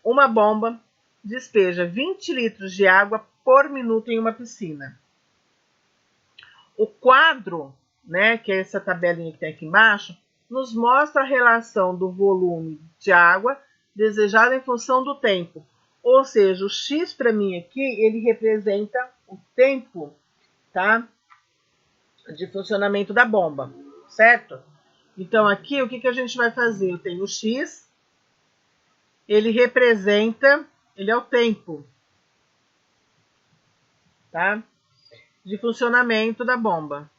uma bomba despeja 20 litros de água por minuto em uma piscina. O quadro, né, que é essa tabelinha que tem aqui embaixo, nos mostra a relação do volume de água desejado em função do tempo. Ou seja, o X para mim aqui, ele representa o tempo, tá, de funcionamento da bomba, certo? Então aqui, o que a gente vai fazer? Eu tenho o X, ele representa, ele é o tempo, tá, de funcionamento da bomba.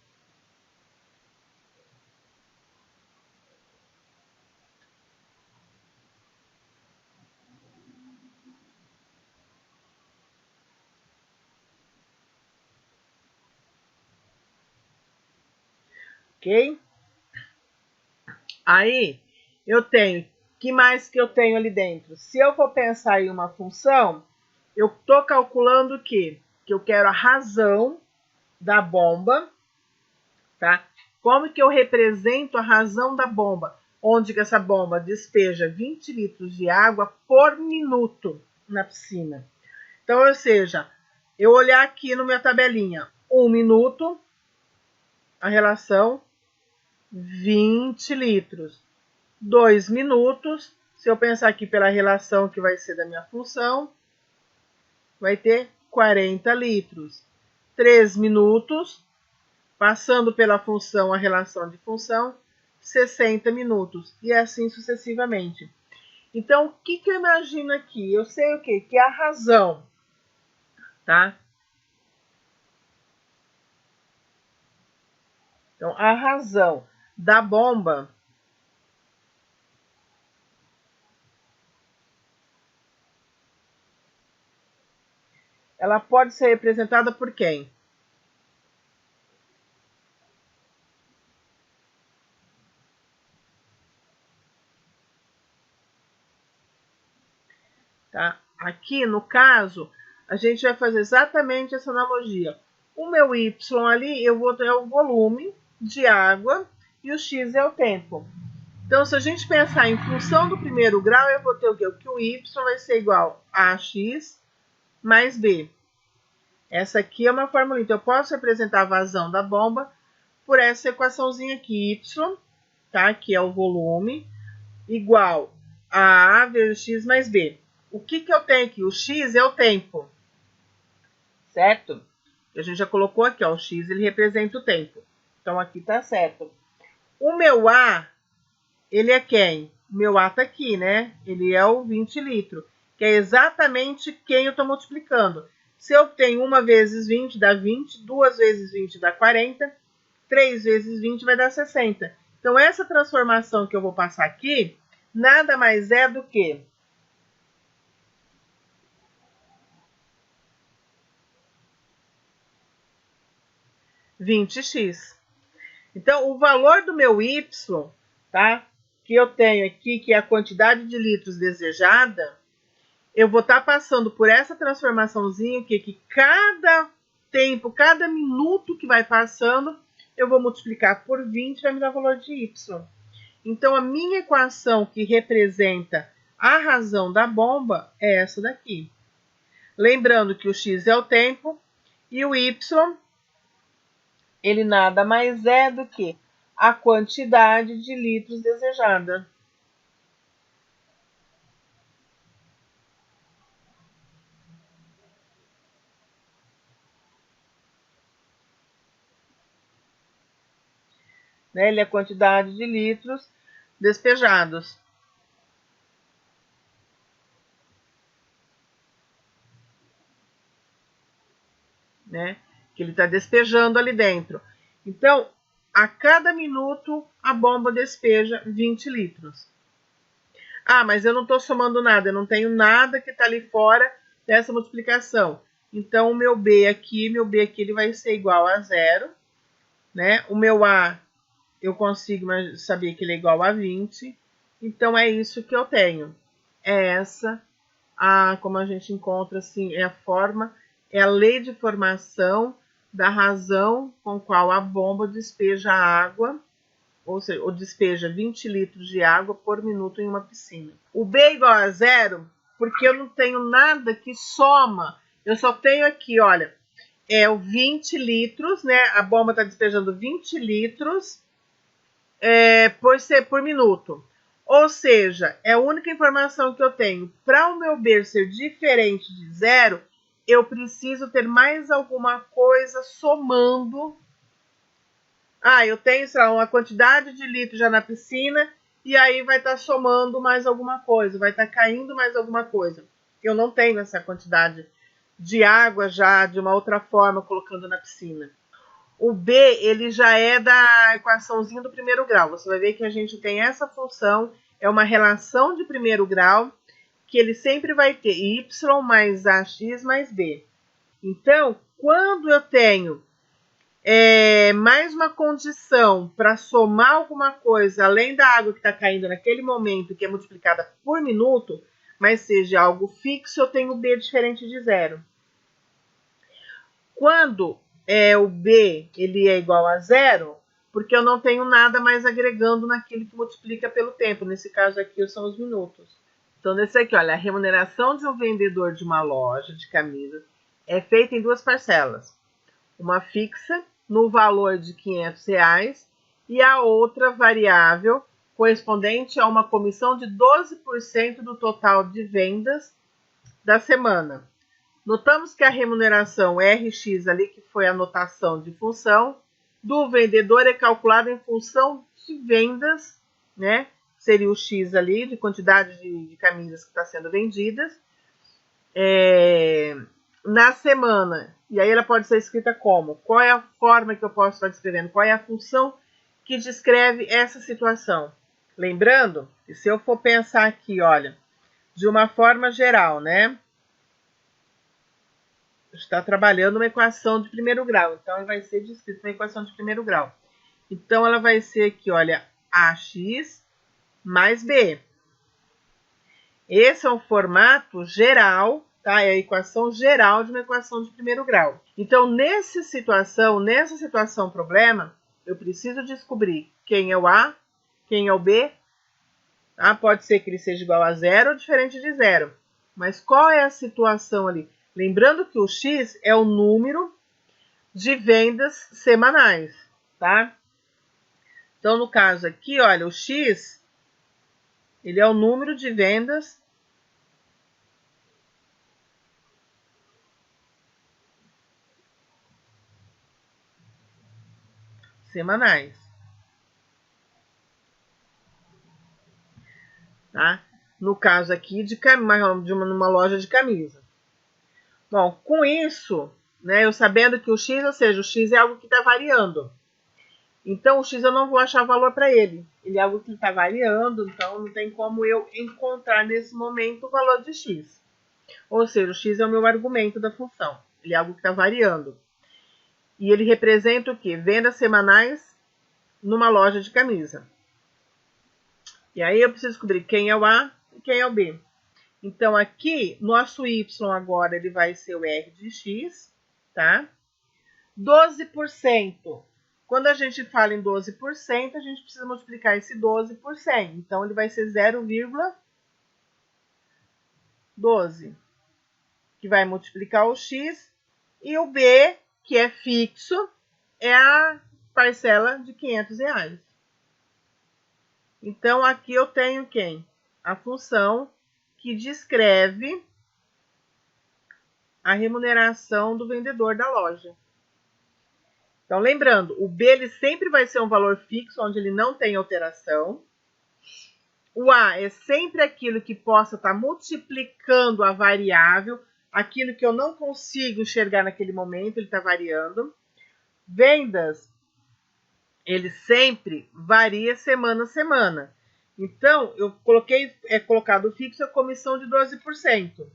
Ok? Aí, eu tenho, que mais que eu tenho ali dentro? Se eu for pensar em uma função, eu estou calculando o quê? Que eu quero a razão da bomba, tá? Como que eu represento a razão da bomba? Onde que essa bomba despeja 20 litros de água por minuto na piscina. Então, ou seja, eu olhar aqui na minha tabelinha, 1 minuto, a relação 20 litros. 2 minutos, se eu pensar aqui pela relação que vai ser da minha função, vai ter 40 litros. 3 minutos, passando pela função, a relação de função, 60 minutos. E assim sucessivamente. Então, o que eu imagino aqui? Eu sei o quê? Que é a razão, tá? Então, a razão da bomba ela pode ser representada por quem? Tá? Aqui, no caso, a gente vai fazer exatamente essa analogia. O meu Y ali, eu vou ter o volume de água e o X é o tempo. Então, se a gente pensar em função do primeiro grau, eu vou ter o quê? Que o Y vai ser igual a AX mais B. Essa aqui é uma fórmula. Então, eu posso representar a vazão da bomba por essa equaçãozinha aqui, Y, tá? Que é o volume, igual a A vezes X mais B. O que eu tenho aqui? O X é o tempo, certo? A gente já colocou aqui, ó, o X ele representa o tempo. Então, aqui tá certo. O meu A, ele é quem? O meu A tá aqui, né? Ele é o 20 litros, que é exatamente quem eu estou multiplicando. Se eu tenho 1 vezes 20, dá 20. 2 vezes 20 dá 40. 3 vezes 20 vai dar 60. Então, essa transformação que eu vou passar aqui, nada mais é do que 20x. Então, o valor do meu y, tá? Que eu tenho aqui, que é a quantidade de litros desejada, eu vou estar passando por essa transformaçãozinha, que cada tempo, cada minuto que vai passando, eu vou multiplicar por 20, vai me dar o valor de y. Então, a minha equação que representa a razão da bomba é essa daqui. Lembrando que o x é o tempo e o y, ele nada mais é do que a quantidade de litros desejada. Né? Ele é a quantidade de litros despejados. Né? Que ele está despejando ali dentro. Então, a cada minuto, a bomba despeja 20 litros. Ah, mas eu não estou somando nada, eu não tenho nada que está ali fora dessa multiplicação. Então, o meu B aqui, ele vai ser igual a 0. Né? O meu A, eu consigo saber que ele é igual a 20. Então, é isso que eu tenho. É essa, como a gente encontra, assim, é a forma, é a lei de formação da razão com qual a bomba despeja água, ou seja, despeja 20 litros de água por minuto em uma piscina. O B igual a 0 porque eu não tenho nada que soma. Eu só tenho aqui, olha, o 20 litros, né? A bomba está despejando 20 litros por minuto. Ou seja, é a única informação que eu tenho. Para o meu B ser diferente de zero, eu preciso ter mais alguma coisa somando. Eu tenho, sei lá, uma quantidade de litros já na piscina, e aí vai estar somando mais alguma coisa, vai estar caindo mais alguma coisa. Eu não tenho essa quantidade de água já de uma outra forma colocando na piscina. O B, ele já é da equaçãozinha do primeiro grau. Você vai ver que a gente tem essa função, é uma relação de primeiro grau, que ele sempre vai ter y mais ax mais b. Então, quando eu tenho mais uma condição para somar alguma coisa, além da água que está caindo naquele momento, que é multiplicada por minuto, mas seja algo fixo, eu tenho B diferente de zero. Quando o B ele é igual a zero, porque eu não tenho nada mais agregando naquilo que multiplica pelo tempo. Nesse caso aqui são os minutos. Então, nesse aqui, olha, a remuneração de um vendedor de uma loja de camisas é feita em duas parcelas. Uma fixa, no valor de R$500, e a outra variável, correspondente a uma comissão de 12% do total de vendas da semana. Notamos que a remuneração Rx ali, que foi a notação de função, do vendedor é calculada em função de vendas, né? Seria o X ali, de quantidade de camisas que está sendo vendidas, na semana. E aí ela pode ser escrita como? Qual é a forma que eu posso estar descrevendo? Qual é a função que descreve essa situação? Lembrando que se eu for pensar aqui, olha, de uma forma geral, né? Está trabalhando uma equação de primeiro grau. Então, ela vai ser descrita uma equação de primeiro grau. Então, ela vai ser aqui, olha, AX mais B. Esse é o formato geral, tá? É a equação geral de uma equação de primeiro grau. Então, nessa situação problema, eu preciso descobrir quem é o A, quem é o B. Tá? Pode ser que ele seja igual a zero ou diferente de zero. Mas qual é a situação ali? Lembrando que o X é o número de vendas semanais, tá? Então, no caso aqui, olha, o X, ele é o número de vendas semanais, tá? No caso aqui, de uma loja de camisa. Bom, com isso, né, eu sabendo que o X, ou seja, o X é algo que está variando. Então, o X eu não vou achar valor para ele. Ele é algo que está variando, então não tem como eu encontrar nesse momento o valor de X. Ou seja, o X é o meu argumento da função. Ele é algo que está variando. E ele representa o quê? Vendas semanais numa loja de camisa. E aí eu preciso descobrir quem é o A e quem é o B. Então, aqui, nosso Y agora ele vai ser o R de X, tá? 12%. Quando a gente fala em 12%, a gente precisa multiplicar esse 12 por 100. Então, ele vai ser 0,12, que vai multiplicar o X. E o B, que é fixo, é a parcela de R$500. Então, aqui eu tenho quem? A função que descreve a remuneração do vendedor da loja. Então, lembrando, o B ele sempre vai ser um valor fixo, onde ele não tem alteração. O A é sempre aquilo que possa estar multiplicando a variável, aquilo que eu não consigo enxergar naquele momento, ele está variando. Vendas, ele sempre varia semana a semana. Então, eu colocado fixo a comissão de 12%.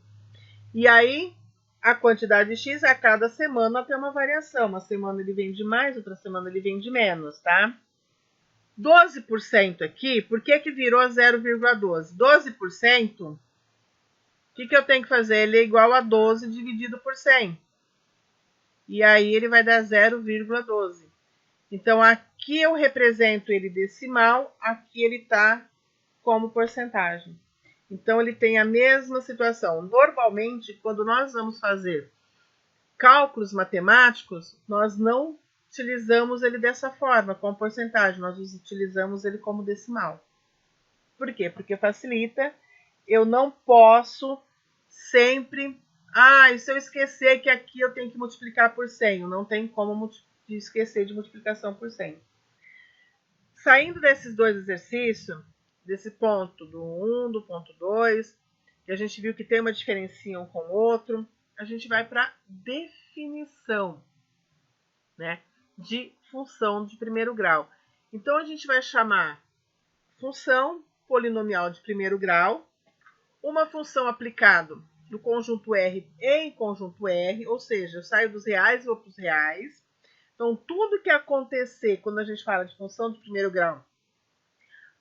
E aí, a quantidade X, a cada semana tem uma variação. Uma semana ele vende mais, outra semana ele vende menos, tá? 12% aqui, por que virou 0,12? 12%, o que eu tenho que fazer? Ele é igual a 12 dividido por 100. E aí ele vai dar 0,12. Então, aqui eu represento ele decimal, aqui ele está como porcentagem. Então, ele tem a mesma situação. Normalmente, quando nós vamos fazer cálculos matemáticos, nós não utilizamos ele dessa forma, com porcentagem, nós utilizamos ele como decimal. Por quê? Porque facilita. Eu não posso sempre... e se eu esquecer que aqui eu tenho que multiplicar por 100? Não tem como esquecer de multiplicação por 100. Saindo desses dois exercícios, desse ponto do 1, do ponto 2, que a gente viu que tem uma diferença um com o outro, a gente vai para a definição, né, de função de primeiro grau. Então, a gente vai chamar função polinomial de primeiro grau, uma função aplicada no conjunto R em conjunto R, ou seja, eu saio dos reais e vou para os reais. Então, tudo que acontecer quando a gente fala de função de primeiro grau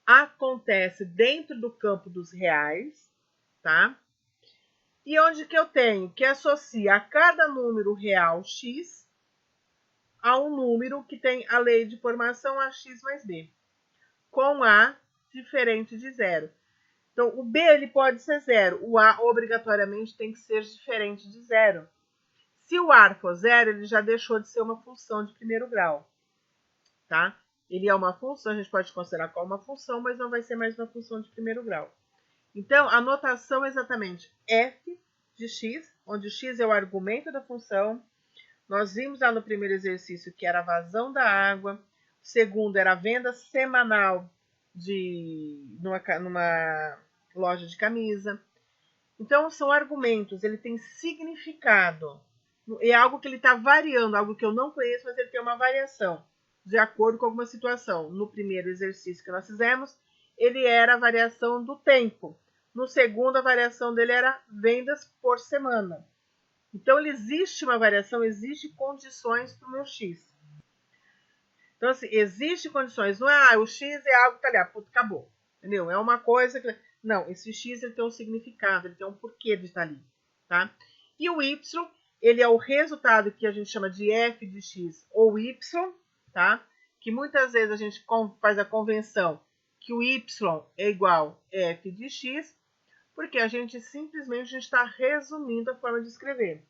acontece dentro do campo dos reais, tá? E onde que eu tenho que associar a cada número real x a um número que tem a lei de formação ax mais b, com a diferente de zero. Então, o b ele pode ser zero, o a obrigatoriamente tem que ser diferente de zero. Se o a for zero, ele já deixou de ser uma função de primeiro grau, tá? Ele é uma função, a gente pode considerar como uma função, mas não vai ser mais uma função de primeiro grau. Então, a notação é exatamente f de x, onde o x é o argumento da função. Nós vimos lá no primeiro exercício que era a vazão da água. O segundo era a venda semanal numa loja de camisa. Então, são argumentos, ele tem significado. É algo que ele está variando, algo que eu não conheço, mas ele tem uma variação de acordo com alguma situação. No primeiro exercício que nós fizemos, ele era a variação do tempo. No segundo, a variação dele era vendas por semana. Então, existe uma variação, existe condições para o meu x. Então, assim, existe condições. Não é, o x é algo que tá ali, acabou. Entendeu? É uma coisa que... Não, esse x ele tem um significado, ele tem um porquê de estar ali, tá? E o y, ele é o resultado que a gente chama de f de x ou y, tá? Que muitas vezes a gente faz a convenção que o y é igual a f de x, porque a gente simplesmente está resumindo a forma de escrever.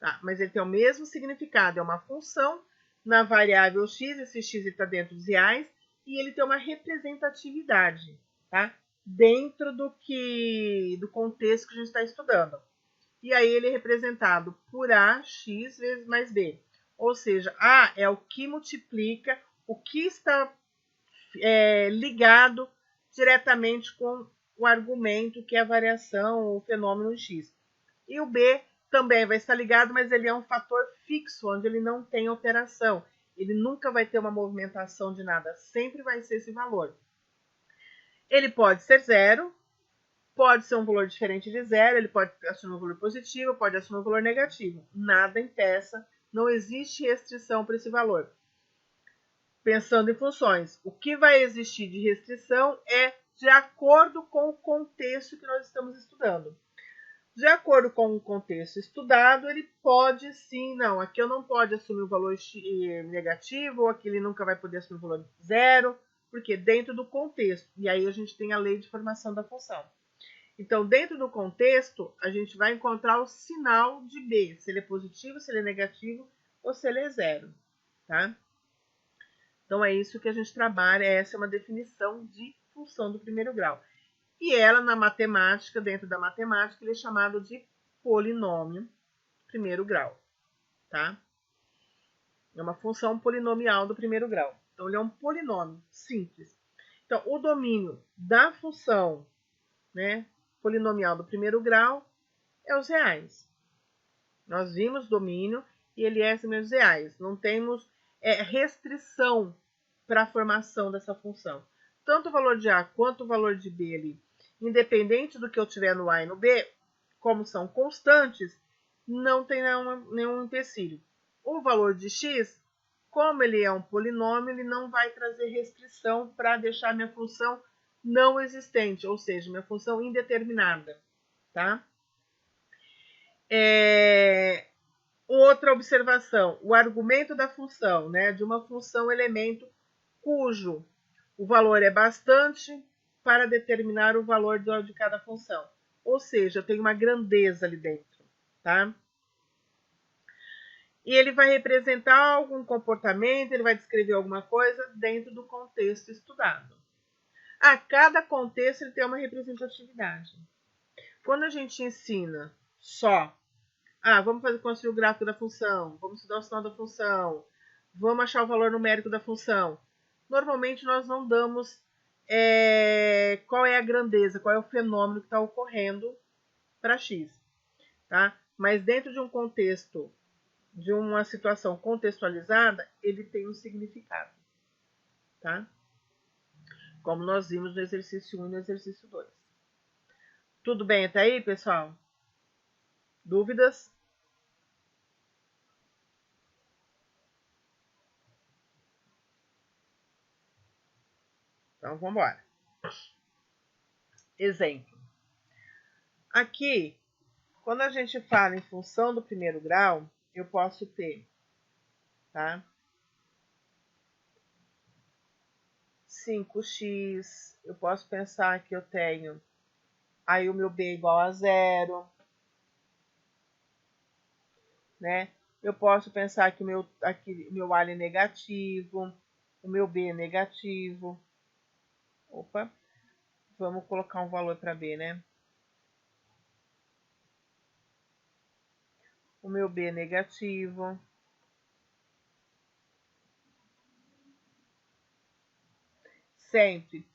Tá? Mas ele tem o mesmo significado, é uma função na variável x, esse x está dentro dos reais, e ele tem uma representatividade, tá? Dentro do contexto que a gente está estudando. E aí ele é representado por ax vezes mais b. Ou seja, a é o que multiplica, o que está ligado diretamente com o argumento, que é a variação, o fenômeno x. E o b também vai estar ligado, mas ele é um fator fixo, onde ele não tem alteração. Ele nunca vai ter uma movimentação de nada, sempre vai ser esse valor. Ele pode ser zero, pode ser um valor diferente de zero, ele pode assumir um valor positivo, pode assumir um valor negativo. Nada impeça, não existe restrição para esse valor. Pensando em funções, o que vai existir de restrição é de acordo com o contexto que nós estamos estudando. De acordo com o contexto estudado, ele pode sim, não, aqui eu não pode assumir o valor negativo, ou aqui ele nunca vai poder assumir o valor zero, porque dentro do contexto, e aí a gente tem a lei de formação da função. Então, dentro do contexto, a gente vai encontrar o sinal de B, se ele é positivo, se ele é negativo, ou se ele é zero, tá? Então, é isso que a gente trabalha, essa é uma definição de função do primeiro grau. E ela, na matemática, dentro da matemática, ele é chamado de polinômio primeiro grau, tá? É uma função polinomial do primeiro grau. Então, ele é um polinômio simples. Então, o domínio da função, né, polinomial do primeiro grau é os reais. Nós vimos domínio e ele é acima dos reais. Não temos restrição para a formação dessa função. Tanto o valor de A quanto o valor de B ali, independente do que eu tiver no A e no B, como são constantes, não tem nenhum empecilho. O valor de x, como ele é um polinômio, ele não vai trazer restrição para deixar minha função não existente, ou seja, minha função indeterminada, tá? Outra observação, o argumento da função, né, de uma função elemento cujo o valor é bastante para determinar o valor de cada função. Ou seja, eu tenho uma grandeza ali dentro, tá? E ele vai representar algum comportamento, ele vai descrever alguma coisa dentro do contexto estudado. A cada contexto ele tem uma representatividade. Quando a gente ensina só, vamos construir o gráfico da função, vamos estudar o sinal da função, vamos achar o valor numérico da função. Normalmente nós não damos qual é a grandeza, qual é o fenômeno que está ocorrendo para x, tá? Mas dentro de um contexto, de uma situação contextualizada, ele tem um significado, tá? Como nós vimos no exercício 1 e no exercício 2. Tudo bem até aí, pessoal? Dúvidas? Então, vamos embora. Exemplo. Aqui, quando a gente fala em função do primeiro grau, eu posso ter, tá? 5x, eu posso pensar que eu tenho aí o meu b igual a 0, né? Eu posso pensar que o meu A é negativo, o meu B é negativo. Opa, vamos colocar um valor para B, né? O meu B é negativo. Sempre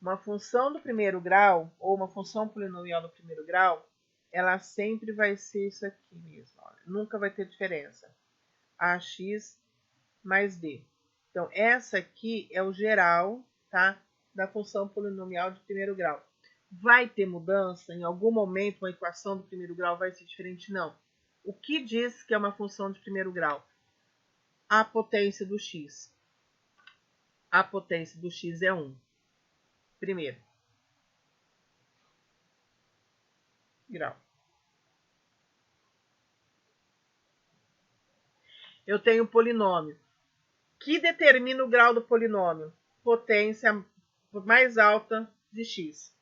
uma função do primeiro grau, ou uma função polinomial do primeiro grau, ela sempre vai ser isso aqui mesmo. Olha. Nunca vai ter diferença. AX mais B. Então, essa aqui é o geral, tá? Da função polinomial de primeiro grau. Vai ter mudança? Em algum momento, uma equação do primeiro grau vai ser diferente? Não. O que diz que é uma função de primeiro grau? A potência do x. A potência do x é 1. Primeiro grau. Eu tenho um polinômio. Que determina o grau do polinômio? Potência mais alta de x.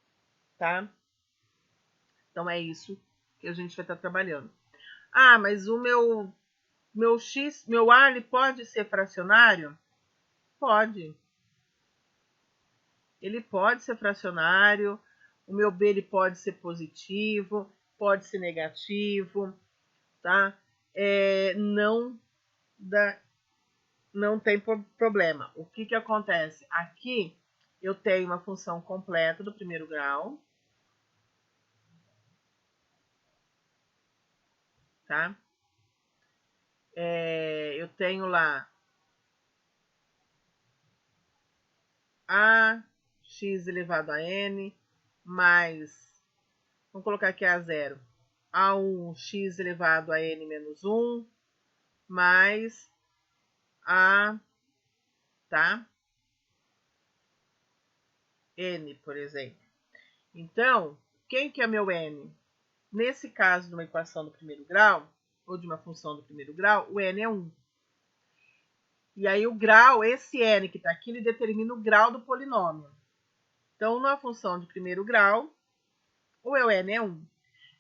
Tá? Então, é isso que a gente vai estar trabalhando. Mas o meu x, meu A, ele pode ser fracionário? Pode. Ele pode ser fracionário. O meu B, ele pode ser positivo, pode ser negativo, tá? Não tem problema. O que acontece? Aqui eu tenho uma função completa do primeiro grau, tá? Eu tenho lá ax elevado a n mais, vamos colocar aqui a 0, a1x elevado a n menos 1 mais a, tá? N, por exemplo. Então, quem que é meu n? Nesse caso de uma equação do primeiro grau, ou de uma função do primeiro grau, o n é 1. E aí o grau, esse n que está aqui, ele determina o grau do polinômio. Então, numa função de primeiro grau, o meu n é 1.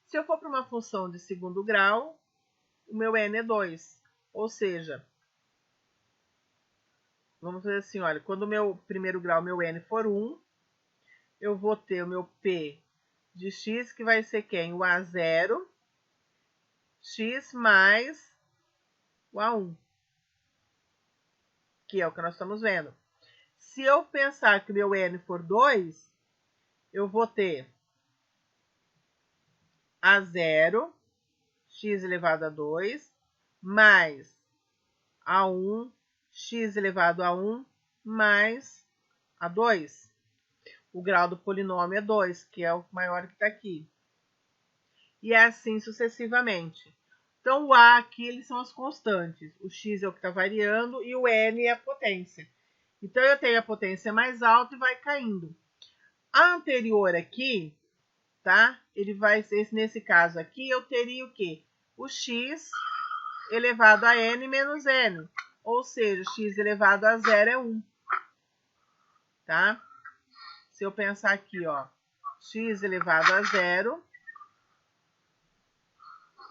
Se eu for para uma função de segundo grau, o meu n é 2. Ou seja, vamos fazer assim, olha, quando o meu primeiro grau, meu n for 1, eu vou ter o meu p de x, que vai ser quem? O A0, x mais o A1, que é o que nós estamos vendo. Se eu pensar que o meu n for 2, eu vou ter A0, x elevado a 2, mais A1, x elevado a 1, mais A2. O grau do polinômio é 2, que é o maior que está aqui. E é assim sucessivamente. Então, o A aqui, eles são as constantes. O x é o que está variando e o n é a potência. Então, eu tenho a potência mais alta e vai caindo. A anterior aqui, tá? Ele vai ser, nesse caso aqui, eu teria o quê? O x elevado a n menos n. Ou seja, x elevado a 0 é 1. Tá? Se eu pensar aqui, ó, x elevado a 0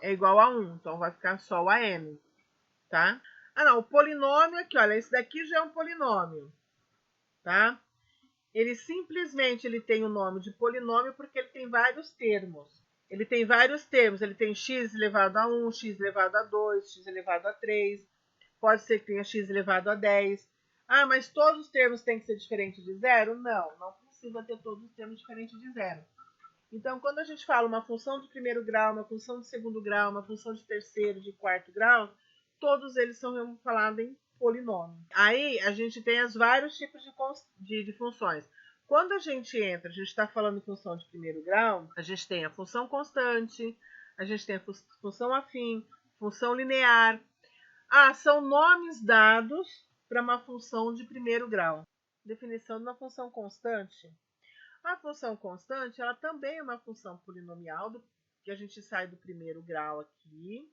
é igual a 1. Então, vai ficar só o AM, tá? Ah, não, o polinômio aqui, olha, esse daqui já é um polinômio, tá? Ele simplesmente tem o nome de polinômio porque ele tem vários termos. Ele tem vários termos, ele tem x elevado a 1, x elevado a 2, x elevado a 3, pode ser que tenha x elevado a 10. Ah, mas todos os termos têm que ser diferentes de zero? Não, não precisa ter todos os termos diferentes de zero. Então, quando a gente fala uma função de primeiro grau, uma função de segundo grau, uma função de terceiro, de quarto grau, todos eles são falados em polinômio. Aí, a gente tem os vários tipos de funções. Quando a gente está falando em função de primeiro grau, a gente tem a função constante, a gente tem a função afim, função linear. Ah, são nomes dados para uma função de primeiro grau. Definição de uma função constante. A função constante, ela também é uma função polinomial, que a gente sai do primeiro grau aqui.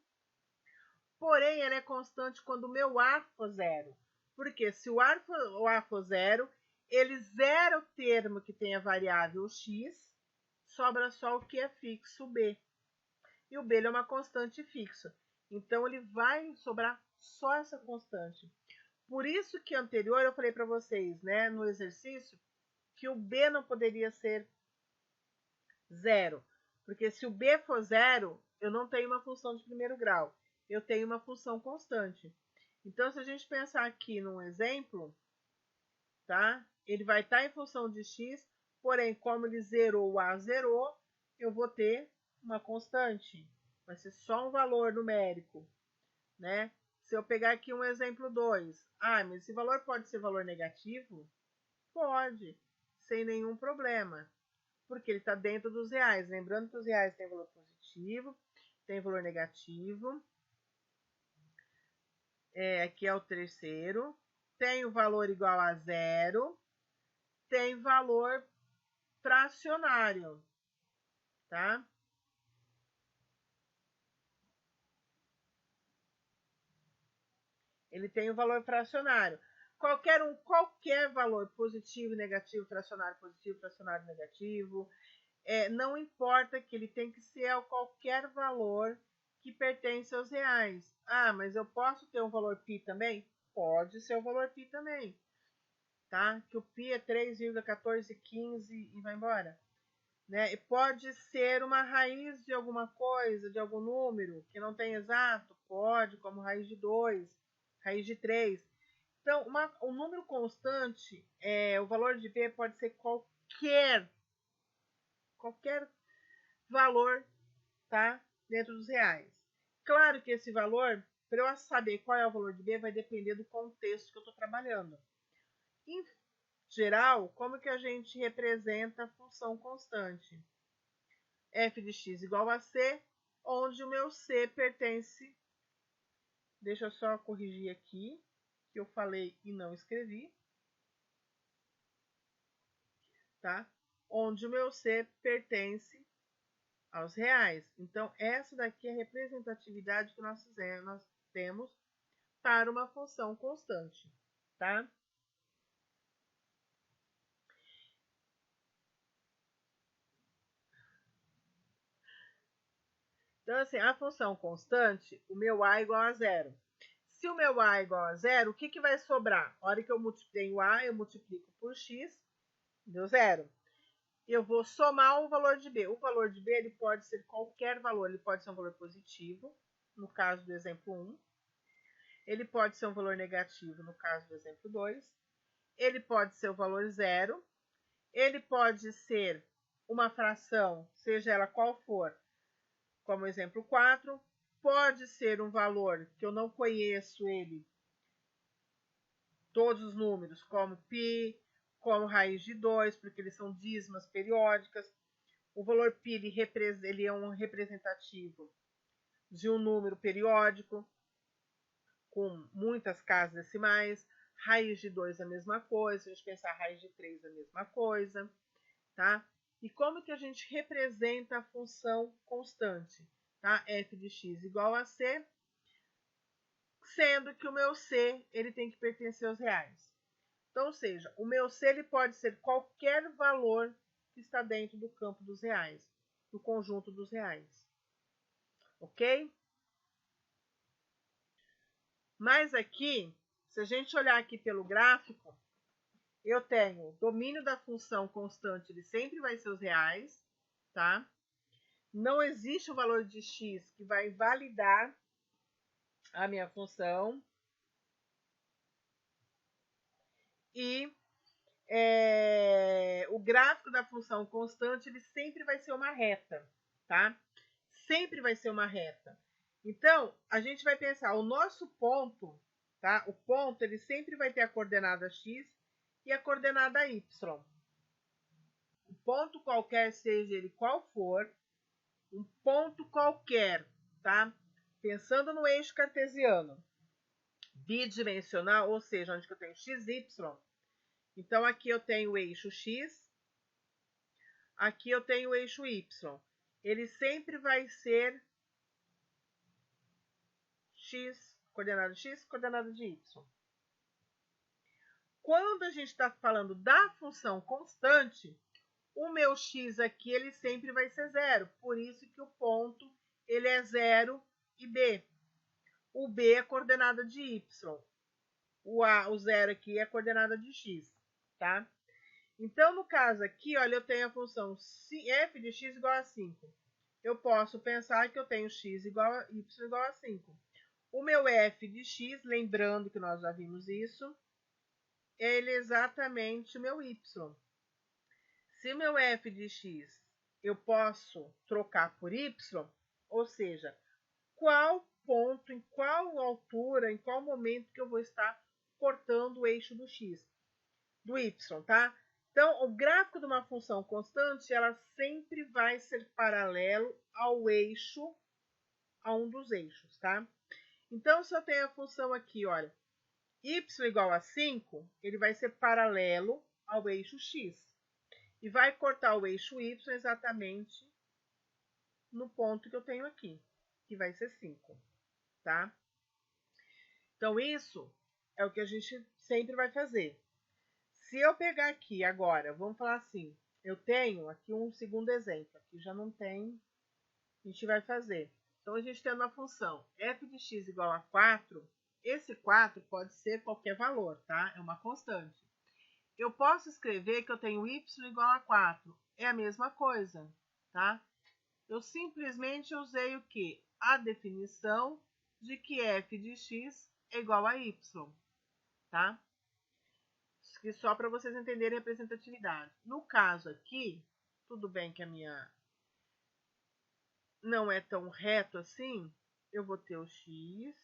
Porém, ela é constante quando o meu a for zero. Porque se o a for zero, ele zera o termo que tem a variável x, sobra só o que é fixo, o b. E o b é uma constante fixa. Então, ele vai sobrar só essa constante. Por isso que anterior eu falei para vocês, né, no exercício, que o b não poderia ser zero. Porque se o b for zero, eu não tenho uma função de primeiro grau. Eu tenho uma função constante. Então, se a gente pensar aqui num exemplo, tá? Ele vai estar em função de x, porém, como ele zerou, o a zerou, eu vou ter uma constante. Vai ser só um valor numérico, né? Se eu pegar aqui um exemplo 2, mas esse valor pode ser valor negativo? Pode, sem nenhum problema, porque ele está dentro dos reais. Lembrando que os reais têm valor positivo, tem valor negativo. Aqui é o terceiro. Tem o valor igual a zero. Tem valor fracionário, tá? Ele tem o valor fracionário. Qualquer valor positivo, negativo, fracionário positivo, fracionário negativo, não importa, que ele tem que ser a qualquer valor que pertence aos reais. Ah, mas eu posso ter um valor π também? Pode ser o valor π também, tá? Que o π é 3,1415 e vai embora. Né? E pode ser uma raiz de alguma coisa, de algum número que não tem exato? Pode, como raiz de 2, raiz de 3. Então, um número constante, o valor de π pode ser qualquer valor, tá? Dentro dos reais. Claro que esse valor, para eu saber qual é o valor de b, vai depender do contexto que eu estou trabalhando. Em geral, como que a gente representa a função constante? F de x igual a c, onde o meu c pertence... Deixa eu só corrigir aqui, que eu falei e não escrevi. Tá? Onde o meu c pertence aos reais. Então, essa daqui é a representatividade que nós temos para uma função constante, tá? Então, assim, a função constante, o meu a é igual a zero. Se o meu a é igual a zero, o que vai sobrar? A hora que eu tenho a, eu multiplico por x, deu zero. Eu vou somar o valor de b. O valor de b ele pode ser qualquer valor. Ele pode ser um valor positivo, no caso do exemplo 1. Ele pode ser um valor negativo, no caso do exemplo 2. Ele pode ser o valor zero. Ele pode ser uma fração, seja ela qual for, como exemplo 4. Pode ser um valor que eu não conheço ele, todos os números, como π, como raiz de 2, porque eles são dízimas periódicas. O valor π ele é um representativo de um número periódico, com muitas casas decimais. Raiz de 2 é a mesma coisa, se a gente pensar raiz de 3 é a mesma coisa, tá? E como que a gente representa a função constante? Tá? F de x igual a c, sendo que o meu c ele tem que pertencer aos reais. Então, ou seja, o meu C ele pode ser qualquer valor que está dentro do campo dos reais, do conjunto dos reais. Ok? Mas aqui, se a gente olhar aqui pelo gráfico, eu tenho o domínio da função constante, ele sempre vai ser os reais, tá? Não existe o valor de x que vai validar a minha função. E o gráfico da função constante, ele sempre vai ser uma reta, tá? Sempre vai ser uma reta. Então, a gente vai pensar, o nosso ponto, tá? O ponto, ele sempre vai ter a coordenada x e a coordenada y. Um ponto qualquer, seja ele qual for, um ponto qualquer, tá? Pensando no eixo cartesiano, bidimensional, ou seja, onde que eu tenho x, y. Então, aqui eu tenho o eixo x, aqui eu tenho o eixo y. Ele sempre vai ser x, coordenada de x, coordenada de y. Quando a gente está falando da função constante, o meu x aqui ele sempre vai ser zero. Por isso que o ponto ele é 0 e b. O b é a coordenada de y. O zero aqui é a coordenada de x, tá? Então, no caso aqui, olha, eu tenho a função f de x igual a 5. Eu posso pensar que eu tenho x igual a y igual a 5. O meu f de x, lembrando que nós já vimos isso, ele é exatamente o meu y. Se o meu f de x eu posso trocar por y, ou seja, qual ponto, em qual altura, em qual momento que eu vou estar cortando o eixo do x, do y, tá? Então, o gráfico de uma função constante, ela sempre vai ser paralelo ao eixo, a um dos eixos, tá? Então, se eu tenho a função aqui, olha, y igual a 5, ele vai ser paralelo ao eixo x. E vai cortar o eixo y exatamente no ponto que eu tenho aqui, que vai ser 5, tá? Então, isso é o que a gente sempre vai fazer. Se eu pegar aqui agora, vamos falar assim, eu tenho aqui um segundo exemplo, aqui já não tem, a gente vai fazer. Então, a gente tem uma função f de x igual a 4, esse 4 pode ser qualquer valor, tá? É uma constante. Eu posso escrever que eu tenho y igual a 4, é a mesma coisa, tá? Eu simplesmente usei o quê? A definição de que f de x é igual a y, tá? Que só para vocês entenderem a representatividade. No caso aqui, tudo bem que a minha não é tão reto assim, eu vou ter o x,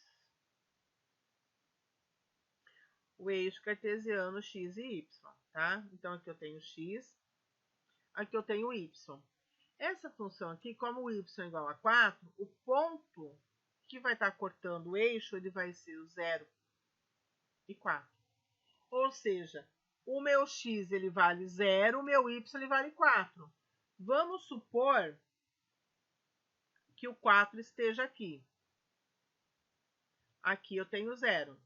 o eixo cartesiano x e y, tá? Então, aqui eu tenho x, aqui eu tenho y. Essa função aqui, como o y é igual a 4, o ponto que vai estar cortando o eixo, ele vai ser o 0 e 4. Ou seja, o meu x ele vale 0, o meu y ele vale 4. Vamos supor que o 4 esteja aqui. Aqui eu tenho 0,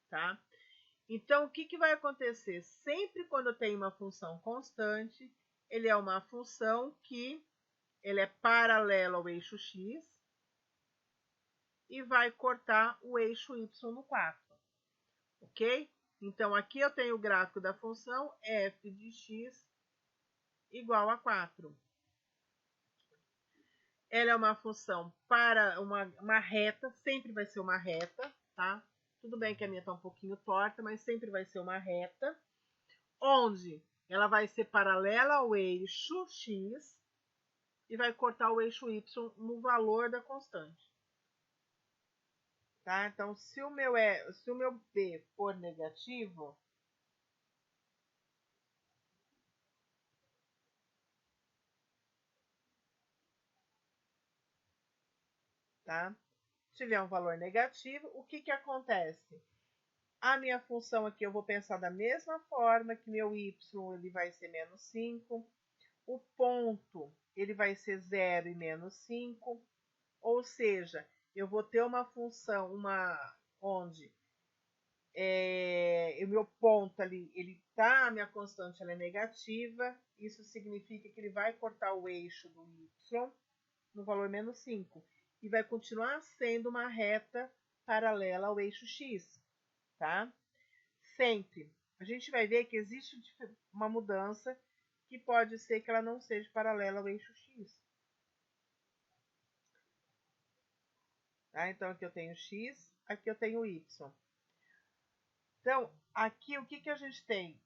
tá? Então, o que vai acontecer? Sempre quando eu tenho uma função constante, ele é uma função que ele é paralela ao eixo x e vai cortar o eixo y no 4, ok? Então, aqui eu tenho o gráfico da função f de x igual a 4. Ela é uma função para uma reta, sempre vai ser uma reta, tá? Tudo bem que a minha está um pouquinho torta, mas sempre vai ser uma reta, onde ela vai ser paralela ao eixo x e vai cortar o eixo y no valor da constante. Tá? Então, se o meu b for negativo, tá? Se tiver um valor negativo, o que acontece? A minha função aqui eu vou pensar da mesma forma que meu y ele vai ser menos 5, o ponto ele vai ser 0 e menos 5, ou seja, eu vou ter uma função onde o meu ponto ali, a minha constante ela é negativa, isso significa que ele vai cortar o eixo do y no valor menos 5 e vai continuar sendo uma reta paralela ao eixo x, tá? Sempre. A gente vai ver que existe uma mudança que pode ser que ela não seja paralela ao eixo x. Tá? Então, aqui eu tenho x, aqui eu tenho y. Então, aqui o que a gente tem?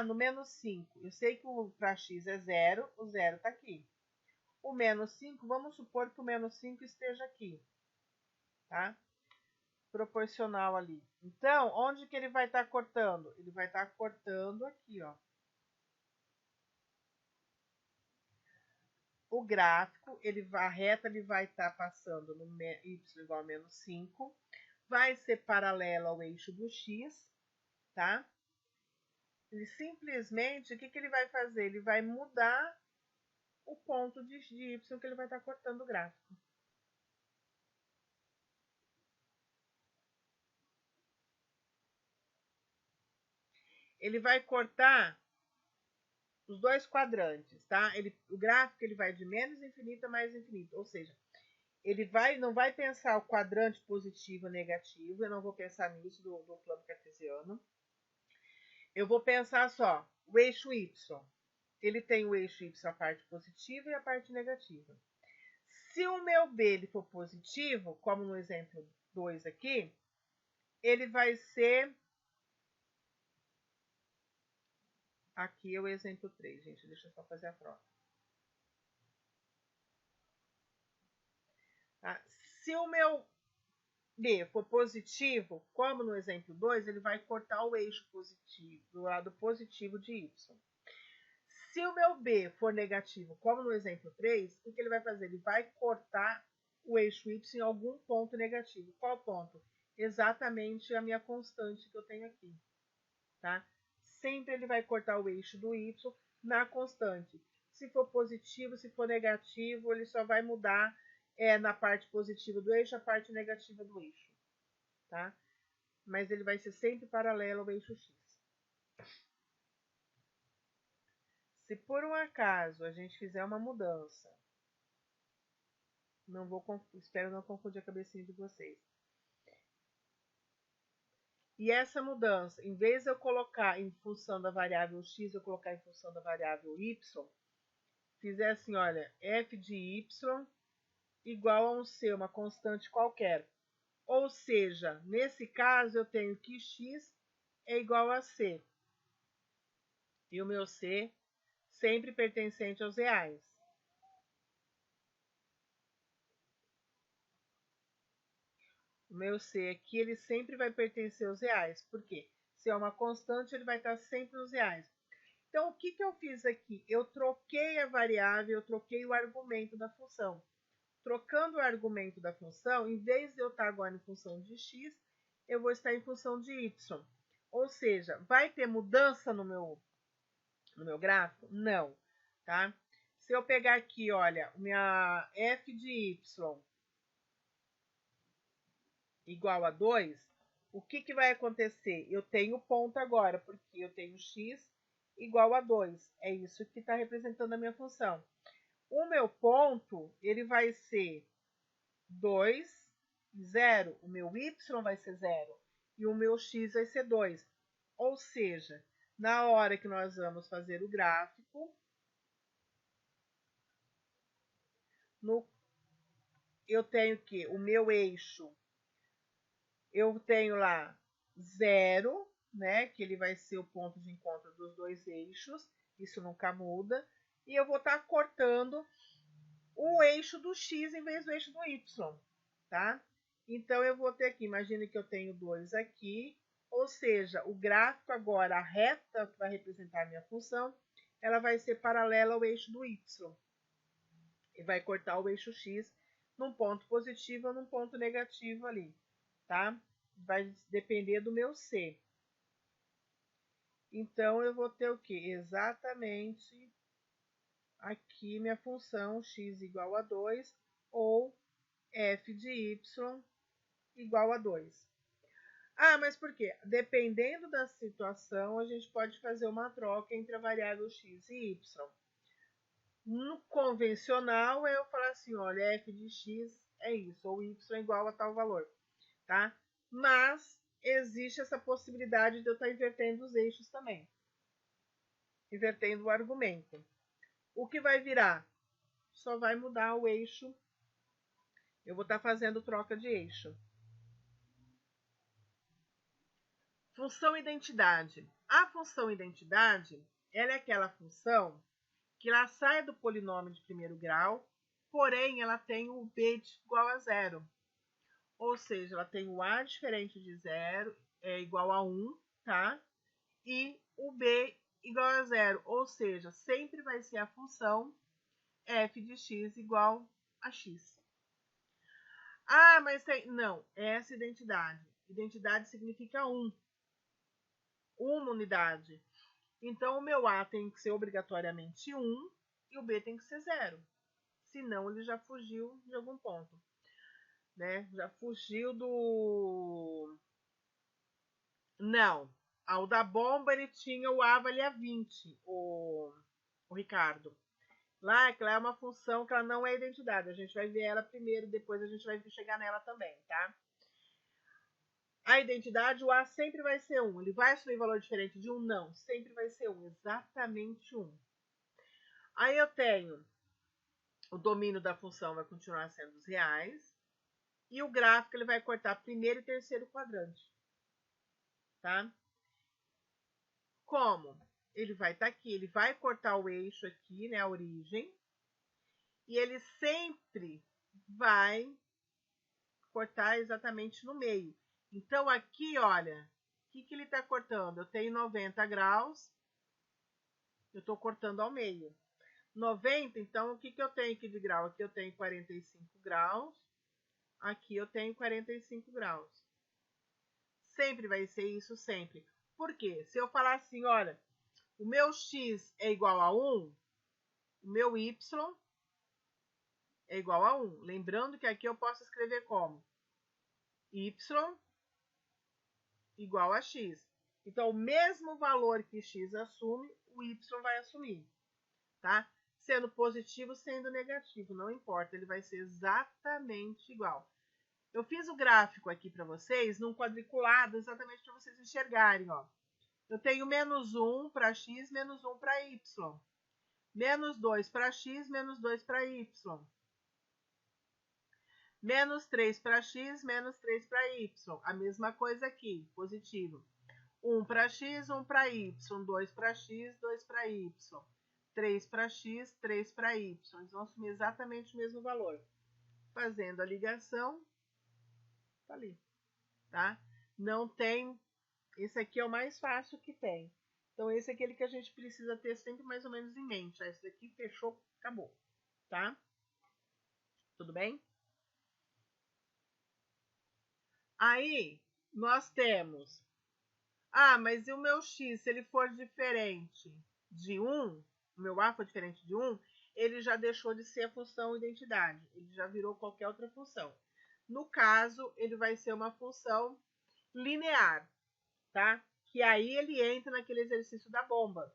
No menos 5. Eu sei que para x é 0, o 0 está aqui. O menos 5, vamos supor que o menos 5 esteja aqui. Tá? Proporcional ali. Então, onde que ele vai estar cortando? Ele vai estar cortando aqui, ó. O gráfico, a reta ele vai estar passando no y igual a menos 5, vai ser paralelo ao eixo do x, tá? Ele simplesmente, o que ele vai fazer? Ele vai mudar o ponto de y que ele vai estar cortando o gráfico. Ele vai cortar os dois quadrantes, tá? O gráfico ele vai de menos infinito a mais infinito, ou seja, ele não vai pensar o quadrante positivo e negativo, eu não vou pensar nisso do plano cartesiano. Eu vou pensar só, o eixo y. Ele tem o eixo y a parte positiva e a parte negativa. Se o meu b ele for positivo, como no exemplo 2 aqui, ele vai ser... Aqui é o exemplo 3, gente. Deixa eu só fazer a prova. Tá? Se o meu B for positivo, como no exemplo 2, ele vai cortar o eixo positivo, do lado positivo de y. Se o meu B for negativo, como no exemplo 3, o que ele vai fazer? Ele vai cortar o eixo y em algum ponto negativo. Qual ponto? Exatamente a minha constante que eu tenho aqui. Tá? Sempre ele vai cortar o eixo do y na constante. Se for positivo, se for negativo, ele só vai mudar na parte positiva do eixo, a parte negativa do eixo. Tá? Mas ele vai ser sempre paralelo ao eixo x. Se por um acaso a gente fizer uma mudança, espero não confundir a cabecinha de vocês. E essa mudança, em vez de eu colocar em função da variável x, eu colocar em função da variável y, fizer assim, olha, f de y igual a um c, uma constante qualquer. Ou seja, nesse caso eu tenho que x é igual a c. E o meu c sempre pertencente aos reais. O meu c aqui, ele sempre vai pertencer aos reais. Por quê? Se é uma constante, ele vai estar sempre nos reais. Então, o que eu fiz aqui? Eu troquei a variável, eu troquei o argumento da função. Trocando o argumento da função, em vez de eu estar agora em função de x, eu vou estar em função de y. Ou seja, vai ter mudança no meu gráfico? Não, tá? Se eu pegar aqui, olha, minha f de y igual a 2, o que vai acontecer? Eu tenho ponto agora, porque eu tenho x igual a 2. É isso que está representando a minha função. O meu ponto, ele vai ser 2, 0. O meu y vai ser 0. E o meu x vai ser 2. Ou seja, na hora que nós vamos fazer o gráfico, eu tenho que o meu eixo, eu tenho lá 0, né, que ele vai ser o ponto de encontro dos dois eixos, isso nunca muda, e eu vou estar cortando o eixo do x em vez do eixo do y, tá? Então, eu vou ter aqui, imagine que eu tenho 2 aqui, ou seja, o gráfico agora, a reta que vai representar a minha função, ela vai ser paralela ao eixo do y. E vai cortar o eixo x num ponto positivo ou num ponto negativo ali, tá? Vai depender do meu c. Então, eu vou ter o quê? Exatamente aqui minha função x igual a 2 ou f de y igual a 2. Ah, mas por quê? Dependendo da situação, a gente pode fazer uma troca entre a variável x e y. No convencional, eu falo assim, olha, f de x é isso, ou y é igual a tal valor, tá? Mas existe essa possibilidade de eu estar invertendo os eixos também. Invertendo o argumento. O que vai virar? Só vai mudar o eixo. Eu vou estar fazendo troca de eixo. Função identidade. A função identidade, ela é aquela função que ela sai do polinômio de primeiro grau, porém ela tem o b igual a zero. Ou seja, ela tem o a diferente de zero, é igual a 1, tá? E o b igual a zero. Ou seja, sempre vai ser a função f de x igual a x. Ah, mas tem... Não, essa identidade. Identidade significa 1. Uma unidade. Então, o meu A tem que ser obrigatoriamente 1 e o B tem que ser 0. Senão, ele já fugiu de algum ponto. Né? Já fugiu do... Não. O da bomba, ele tinha o A valia 20, o Ricardo. Lá, que ela é uma função que ela não é identidade. A gente vai ver ela primeiro, depois a gente vai chegar nela também, tá? A identidade, o A sempre vai ser 1. Ele vai assumir valor diferente de 1? Não, sempre vai ser 1, exatamente 1. Aí eu tenho o domínio da função vai continuar sendo os reais. E o gráfico ele vai cortar primeiro e terceiro quadrante. Tá? Como? Ele vai estar aqui, ele vai cortar o eixo aqui, né, a origem. E ele sempre vai cortar exatamente no meio. Então aqui, olha, o que ele está cortando? Eu tenho 90 graus, eu estou cortando ao meio. 90, então o que eu tenho aqui de grau? Aqui eu tenho 45 graus, aqui eu tenho 45 graus. Sempre vai ser isso, sempre. Por quê? Se eu falar assim, olha, o meu x é igual a 1, o meu y é igual a 1. Lembrando que aqui eu posso escrever como y igual a x. Então, o mesmo valor que x assume, o y vai assumir. Tá? Sendo positivo, sendo negativo, não importa, ele vai ser exatamente igual. Eu fiz o gráfico aqui para vocês, num quadriculado, exatamente para vocês enxergarem. Ó. Eu tenho menos 1 para x, menos 1 para y. Menos 2 para x, menos 2 para y. Menos 3 para x, menos 3 para y. A mesma coisa aqui, positivo. 1 para x, 1 para y. 2 para x, 2 para y. 3 para x, 3 para y. Eles vão assumir exatamente o mesmo valor. Fazendo a ligação, tá ali, tá? Não tem... Esse aqui é o mais fácil que tem. Então, esse é aquele que a gente precisa ter sempre mais ou menos em mente. Esse daqui fechou, acabou, tá? Tudo bem? Aí, nós temos... Ah, mas e o meu x, se ele for diferente de 1, o meu a for diferente de 1, ele já deixou de ser a função identidade. Ele já virou qualquer outra função. No caso, ele vai ser uma função linear, tá? Que aí ele entra naquele exercício da bomba.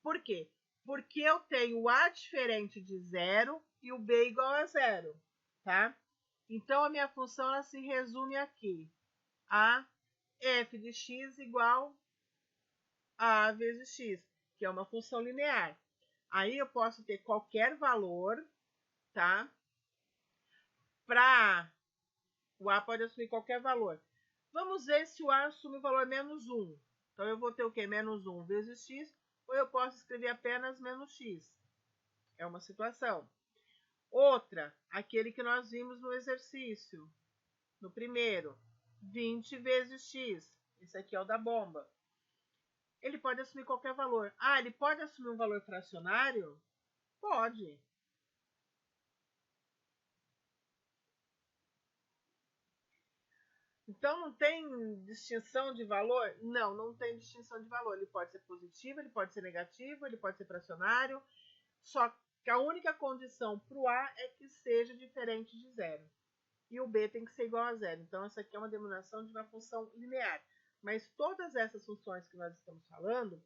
Por quê? Porque eu tenho o a diferente de 0 e o b igual a 0, tá? Então, a minha função ela se resume aqui. A f de x igual a vezes x, que é uma função linear. Aí eu posso ter qualquer valor, tá? Para o a pode assumir qualquer valor. Vamos ver se o a assume o valor menos 1. Então, eu vou ter o quê? Menos 1 vezes x, ou eu posso escrever apenas menos x. É uma situação. Outra, aquele que nós vimos no exercício. No primeiro, 20 vezes x. Esse aqui é o da bomba. Ele pode assumir qualquer valor. Ah, ele pode assumir um valor fracionário? Pode. Então, não tem distinção de valor? Não, não tem distinção de valor. Ele pode ser positivo, ele pode ser negativo, ele pode ser fracionário. Só que a única condição para o A é que seja diferente de 0. e o b tem que ser igual a zero. Então, essa aqui é uma denominação de uma função linear. Mas todas essas funções que nós estamos falando,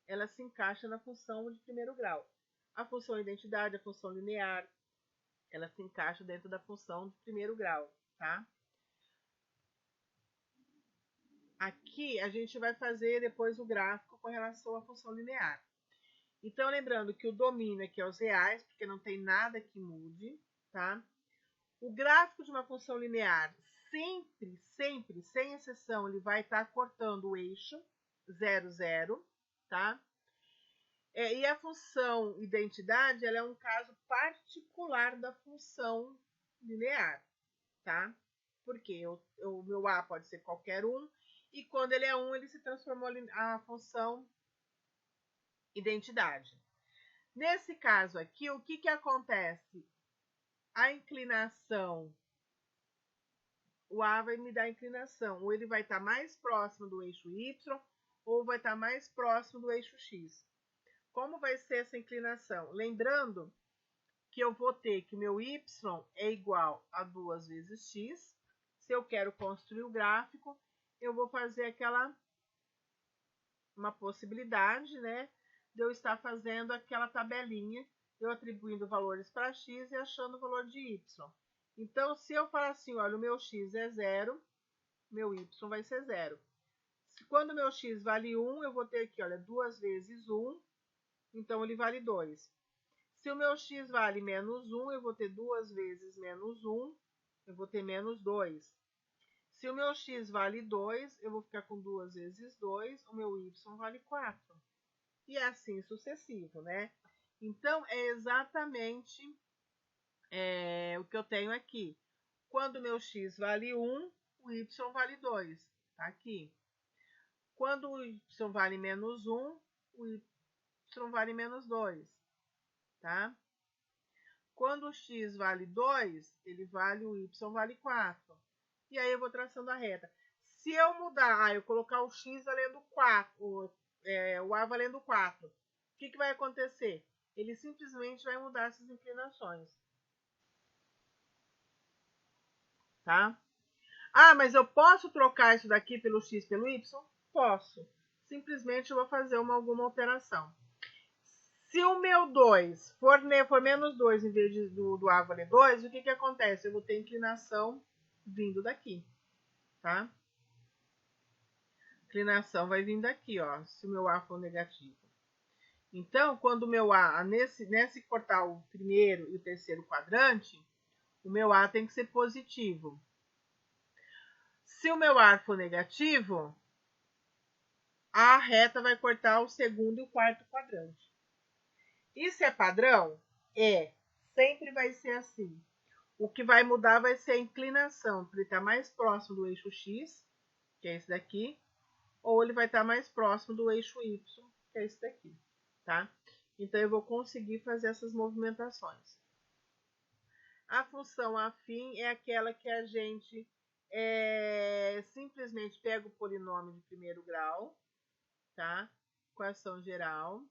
elas se encaixam na função de primeiro grau. A função identidade, a função linear, ela se encaixa dentro da função de primeiro grau, tá? Aqui a gente vai fazer depois o gráfico com relação à função linear. Então, lembrando que o domínio aqui é os reais, porque não tem nada que mude, tá? O gráfico de uma função linear, sempre, sem exceção, ele vai estar cortando o eixo 0, 0, tá? E a função identidade, ela é um caso particular da função linear, tá? Porque o meu A pode ser qualquer um, e quando ele é 1, ele se transformou a função identidade. Nesse caso aqui, o que acontece? A inclinação, o A vai me dar a inclinação, ou ele vai estar mais próximo do eixo Y, ou vai estar mais próximo do eixo X. Como vai ser essa inclinação? Lembrando que eu vou ter que meu Y é igual a 2 vezes X. Se eu quero construir o gráfico, eu vou fazer uma possibilidade, né, de eu estar fazendo aquela tabelinha, eu atribuindo valores para X e achando o valor de Y. Então, se eu falar assim, olha, o meu X é 0, meu Y vai ser 0. Quando o meu X vale 1, eu vou ter aqui, olha, 2 vezes 1, então ele vale 2. Se o meu X vale menos 1, eu vou ter 2 vezes menos 1, eu vou ter menos 2. Se o meu X vale 2, eu vou ficar com 2 vezes 2, o meu Y vale 4. E assim sucessivo, né? Então, é exatamente o que eu tenho aqui. Quando o meu X vale 1, o Y vale 2. Tá aqui. Quando o Y vale menos 1, o Y vale menos 2. Tá? Quando o X vale 2, o Y vale 4. E aí eu vou traçando a reta. Se eu mudar, eu colocar o X valendo 4, o A valendo 4, o que vai acontecer? Ele simplesmente vai mudar essas inclinações. Tá? Ah, mas eu posso trocar isso daqui pelo X pelo Y? Posso. Simplesmente eu vou fazer alguma alteração. Se o meu 2 for menos 2 em vez do A valer 2, o que acontece? Eu vou ter inclinação vindo daqui, tá? A inclinação vai vir daqui, ó, se o meu A for negativo. Então, quando o meu A, nesse cortar o primeiro e o terceiro quadrante, o meu A tem que ser positivo. Se o meu A for negativo, a reta vai cortar o segundo e o quarto quadrante. Isso é padrão? É. Sempre vai ser assim. O que vai mudar vai ser a inclinação, para ele estar mais próximo do eixo X, que é esse daqui, ou ele vai estar mais próximo do eixo Y, que é esse daqui, tá? Então, eu vou conseguir fazer essas movimentações. A função afim é aquela que a gente simplesmente pega o polinômio de primeiro grau, tá? Equação geral.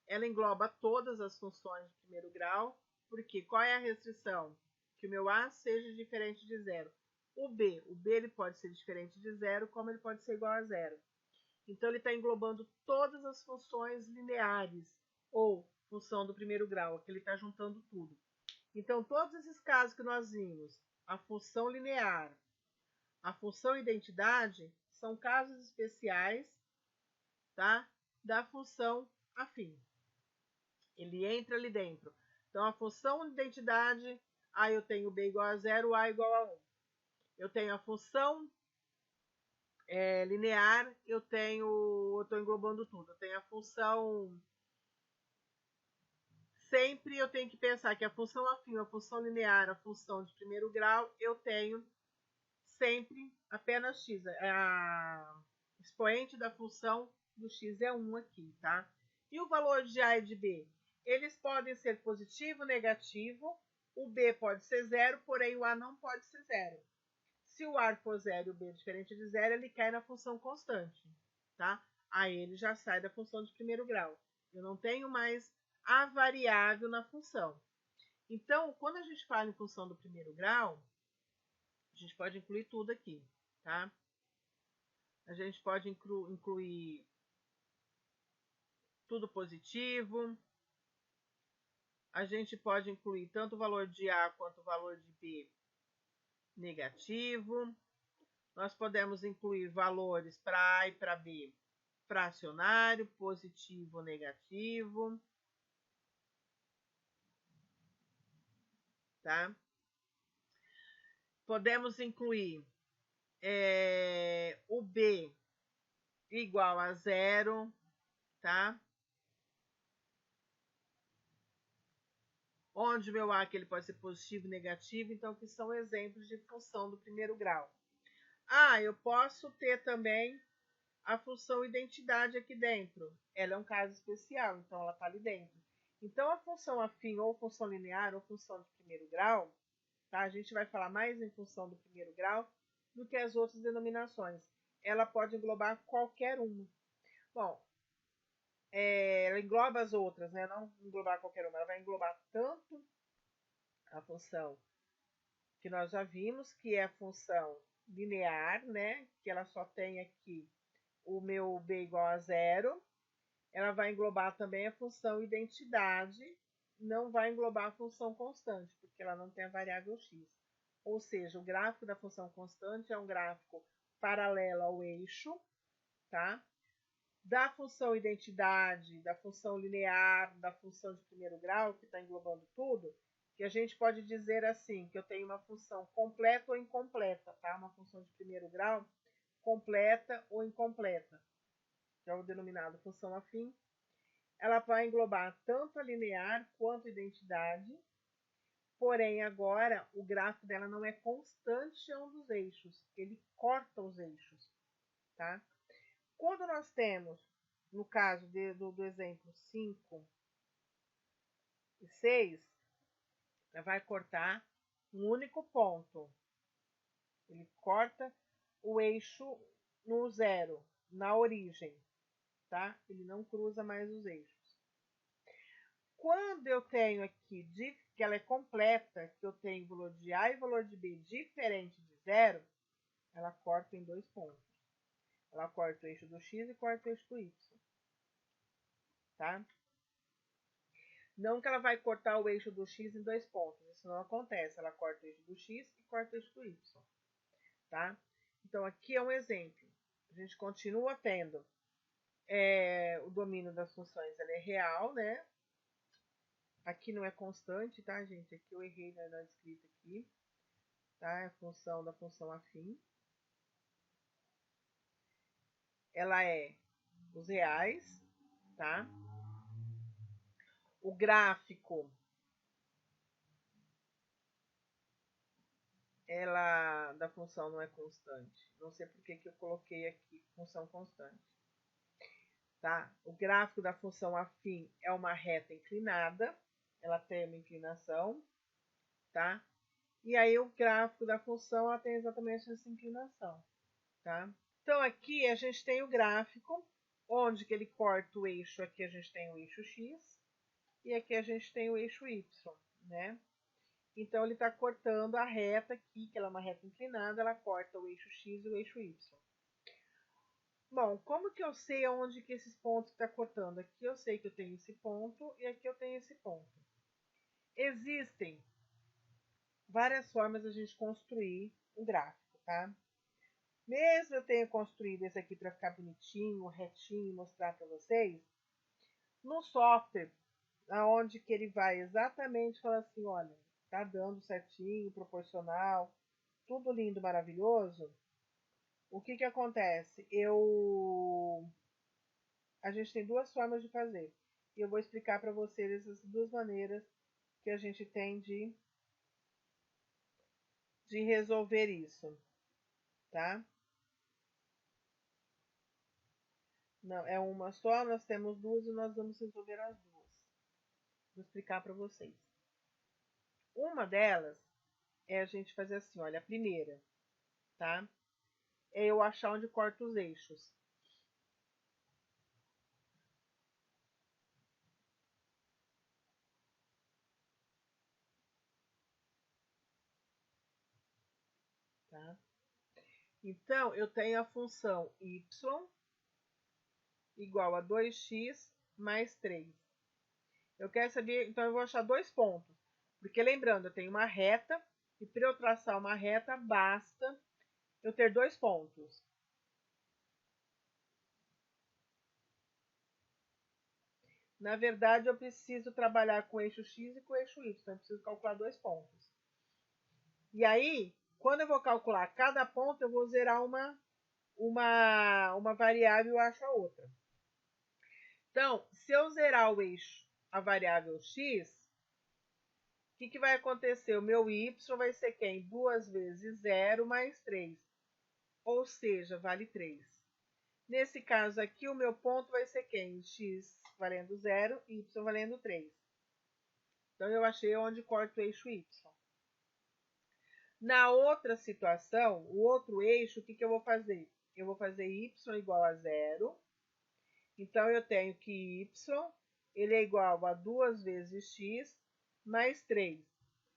Ela engloba todas as funções de primeiro grau, porque qual é a restrição? Que o meu A seja diferente de zero. O B ele pode ser diferente de zero, como ele pode ser igual a zero. Então, ele está englobando todas as funções lineares, ou função do primeiro grau, aqui ele está juntando tudo. Então, todos esses casos que nós vimos, a função linear, a função identidade, são casos especiais, tá, da função afim. Ele entra ali dentro. Então, a função de identidade, eu tenho B igual a 0, A igual a 1. Eu tenho a função linear, eu estou englobando tudo. Eu tenho a função... Sempre eu tenho que pensar que a função afim, a função linear, a função de primeiro grau, eu tenho sempre apenas x. A expoente da função do x é 1 aqui, tá? E o valor de A e de B? Eles podem ser positivo, negativo. O B pode ser 0, porém o A não pode ser 0. Se o A for 0 e o B é diferente de 0, ele cai na função constante, tá? Aí ele já sai da função de primeiro grau. Eu não tenho mais a variável na função. Então, quando a gente fala em função do primeiro grau, gente pode incluir tudo aqui, tá? A gente pode incluir tudo positivo. A gente pode incluir tanto o valor de A quanto o valor de B negativo. Nós podemos incluir valores para A e para B fracionário, positivo ou negativo. Tá? Podemos incluir o B igual a 0, tá? Onde o meu A que ele pode ser positivo e negativo, então que são exemplos de função do primeiro grau. Eu posso ter também a função identidade aqui dentro. Ela é um caso especial, então ela está ali dentro. Então a função afim ou função linear ou função de primeiro grau, tá? A gente vai falar mais em função do primeiro grau do que as outras denominações. Ela pode englobar qualquer uma. Bom, ela engloba as outras, né? Não englobar qualquer uma, ela vai englobar tanto a função que nós já vimos, que é a função linear, né? Que ela só tem aqui o meu B igual a 0. Ela vai englobar também a função identidade, não vai englobar a função constante, porque ela não tem a variável x. Ou seja, o gráfico da função constante é um gráfico paralelo ao eixo, tá? Da função identidade, da função linear, da função de primeiro grau, que está englobando tudo, que a gente pode dizer assim, que eu tenho uma função completa ou incompleta, tá? Uma função de primeiro grau completa ou incompleta, que é o denominado função afim. Ela vai englobar tanto a linear quanto a identidade, porém agora o gráfico dela não é constante em um dos eixos, ele corta os eixos, tá? Quando nós temos, no caso do exemplo 5 e 6, ela vai cortar um único ponto. Ele corta o eixo no 0, na origem, tá? Ele não cruza mais os eixos. Quando eu tenho aqui que ela é completa, que eu tenho valor de A e valor de B diferente de 0, ela corta em 2 pontos. Ela corta o eixo do x e corta o eixo do y. Tá? Não que ela vai cortar o eixo do x em 2 pontos. Isso não acontece. Ela corta o eixo do x e corta o eixo do y. Tá? Então, aqui é um exemplo. A gente continua tendo o domínio das funções. Ela é real, né? Aqui não é constante, tá, gente? Aqui eu errei na escrita aqui. Tá? É a função da função afim. Ela é os reais, tá? O gráfico, ela da função não é constante. Não sei por que eu coloquei aqui função constante. Tá? O gráfico da função afim é uma reta inclinada, ela tem uma inclinação, tá? E aí o gráfico da função ela tem exatamente essa inclinação, tá? Então aqui a gente tem o gráfico, onde que ele corta o eixo, aqui a gente tem o eixo x, e aqui a gente tem o eixo y, né? Então ele está cortando a reta aqui, que ela é uma reta inclinada, ela corta o eixo x e o eixo y. Bom, como que eu sei onde que esses pontos estão cortando? Aqui eu sei que eu tenho esse ponto e aqui eu tenho esse ponto. Existem várias formas de a gente construir um gráfico, tá? Mesmo eu tenha construído esse aqui para ficar bonitinho, retinho, mostrar para vocês, no software, aonde que ele vai exatamente falar assim, olha, tá dando certinho, proporcional, tudo lindo, maravilhoso. O que que acontece? A gente tem duas formas de fazer. E eu vou explicar para vocês essas duas maneiras que a gente tem de resolver isso, tá? Não, é uma só, nós temos duas e nós vamos resolver as duas. Vou explicar para vocês. Uma delas é a gente fazer assim, olha, a primeira, tá? É eu achar onde corta os eixos. Tá? Então, eu tenho a função y igual a 2x mais 3. Eu quero saber, então eu vou achar dois pontos. Porque lembrando, eu tenho uma reta, e para eu traçar uma reta, basta eu ter dois pontos. Na verdade, eu preciso trabalhar com o eixo x e com o eixo y, então eu preciso calcular dois pontos. E aí, quando eu vou calcular cada ponto, eu vou zerar uma variável e eu acho a outra. Então, se eu zerar o eixo, a variável x, o que vai acontecer? O meu y vai ser quem? 2 vezes 0 mais 3, ou seja, vale 3. Nesse caso aqui, o meu ponto vai ser quem? X valendo 0 e y valendo 3. Então, eu achei onde corta o eixo y. Na outra situação, o outro eixo, o que eu vou fazer? Eu vou fazer y igual a 0. Então, eu tenho que y ele é igual a 2 vezes x mais 3.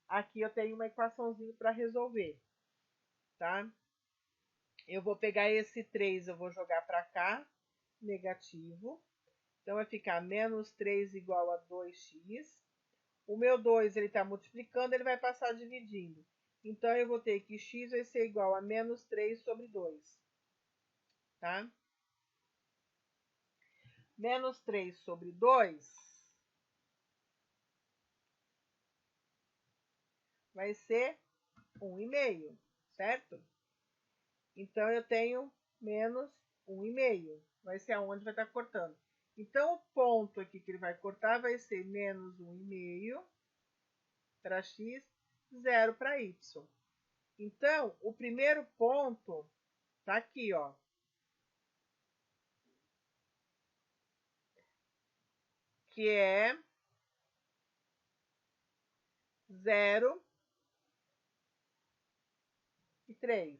Aqui eu tenho uma equaçãozinha para resolver, tá? Eu vou pegar esse 3, eu vou jogar para cá, negativo. Então, vai ficar menos 3 igual a 2x. O meu 2 ele está multiplicando, ele vai passar dividindo. Então, eu vou ter que x vai ser igual a menos 3 sobre 2. Tá? Menos 3 sobre 2 vai ser 1,5, certo? Então, eu tenho menos 1,5. Vai ser aonde vai estar cortando. Então, o ponto aqui que ele vai cortar vai ser menos 1,5 para x, 0 para y. Então, o primeiro ponto está aqui, ó. Que é 0 e 3,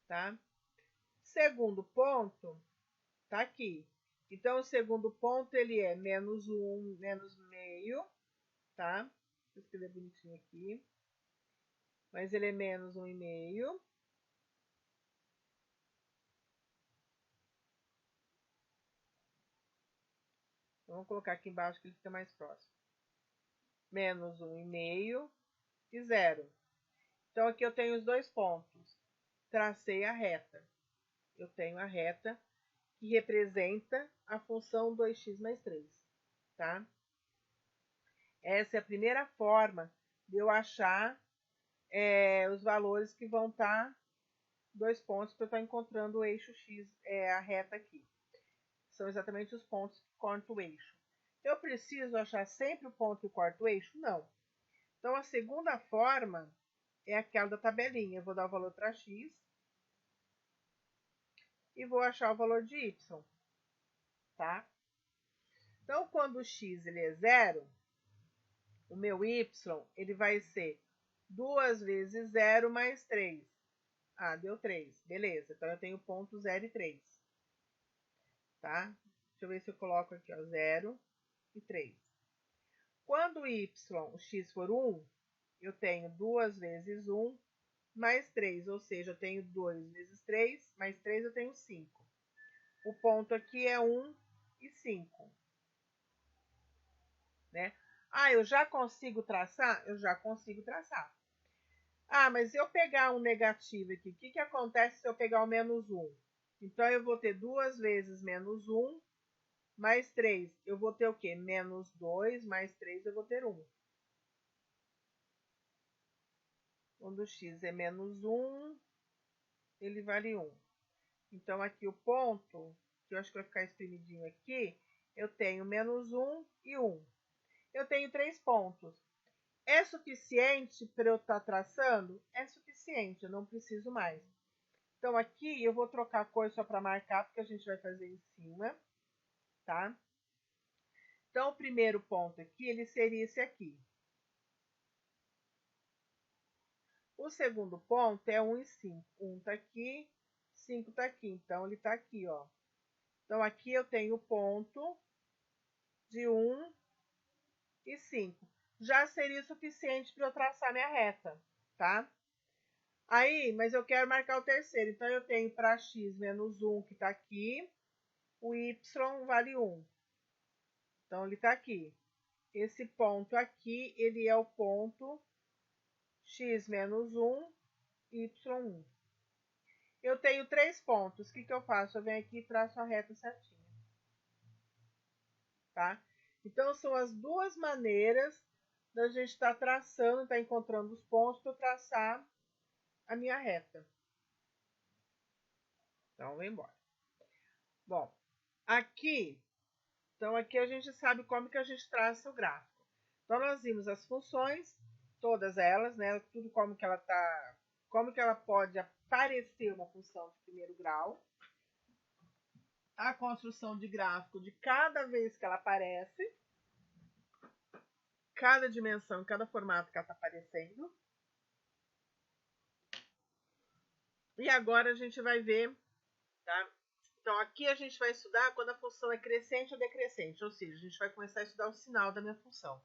tá? Segundo ponto tá aqui. Então, o segundo ponto, ele é menos 1, menos meio, tá? Vou escrever bonitinho aqui. Mas ele é menos 1,5. Então, vamos colocar aqui embaixo que ele fica mais próximo. Menos 1,5 e 0. Então, aqui eu tenho os dois pontos. Tracei a reta. Eu tenho a reta que representa a função 2x mais 3, tá? Essa é a primeira forma de eu achar os valores que vão estar dois pontos para eu estar encontrando o eixo x, a reta aqui. São exatamente os pontos que cortam o eixo. Eu preciso achar sempre o ponto que corta o eixo? Não. Então, a segunda forma é aquela da tabelinha. Eu vou dar o valor para x e vou achar o valor de y, tá? Então, quando o x ele é 0, o meu y ele vai ser 2 vezes 0 mais 3. Ah, deu 3. Beleza. Então, eu tenho ponto 0 e 3. Tá? Deixa eu ver se eu coloco aqui, ó, 0 e 3. Quando o x for 1, eu tenho 2 vezes 1 mais 3. Ou seja, eu tenho 2 vezes 3, mais 3 eu tenho 5. O ponto aqui é 1 e 5. Né? Ah, eu já consigo traçar? Eu já consigo traçar. Ah, mas se eu pegar um negativo aqui, o que acontece se eu pegar o menos 1? Então, eu vou ter 2 vezes menos 1 mais 3. Eu vou ter o quê? Menos 2 mais 3, eu vou ter 1. Quando x é menos 1, ele vale 1. Então, aqui o ponto, que eu acho que vai ficar espremidinho aqui, eu tenho menos 1 e 1. Eu tenho 3 pontos. É suficiente para eu estar traçando? É suficiente, eu não preciso mais. Então, aqui eu vou trocar a cor só para marcar, porque a gente vai fazer em cima, tá? Então, o primeiro ponto aqui, ele seria esse aqui. O segundo ponto é 1 e 5. 1 está aqui, 5 está aqui. Então, ele está aqui, ó. Então, aqui eu tenho o ponto de 1 e 5. Já seria suficiente para eu traçar minha reta, tá? Aí, mas eu quero marcar o terceiro. Então, eu tenho para x menos 1, que está aqui, o y vale 1. Então, ele está aqui. Esse ponto aqui, ele é o ponto x menos 1, y1. Eu tenho 3 pontos. O que eu faço? Eu venho aqui e traço a reta certinha. Tá? Então, são as duas maneiras da gente estar traçando, estar encontrando os pontos para traçar a minha reta. Então, vamos embora. Bom, aqui, então aqui a gente sabe como que a gente traça o gráfico. Então, nós vimos as funções, todas elas, né? Tudo como que ela tá, como que ela pode aparecer uma função de primeiro grau. A construção de gráfico de cada vez que ela aparece, cada dimensão, cada formato que ela está aparecendo. E agora a gente vai ver, tá? Então, aqui a gente vai estudar quando a função é crescente ou decrescente, ou seja, a gente vai começar a estudar o sinal da minha função.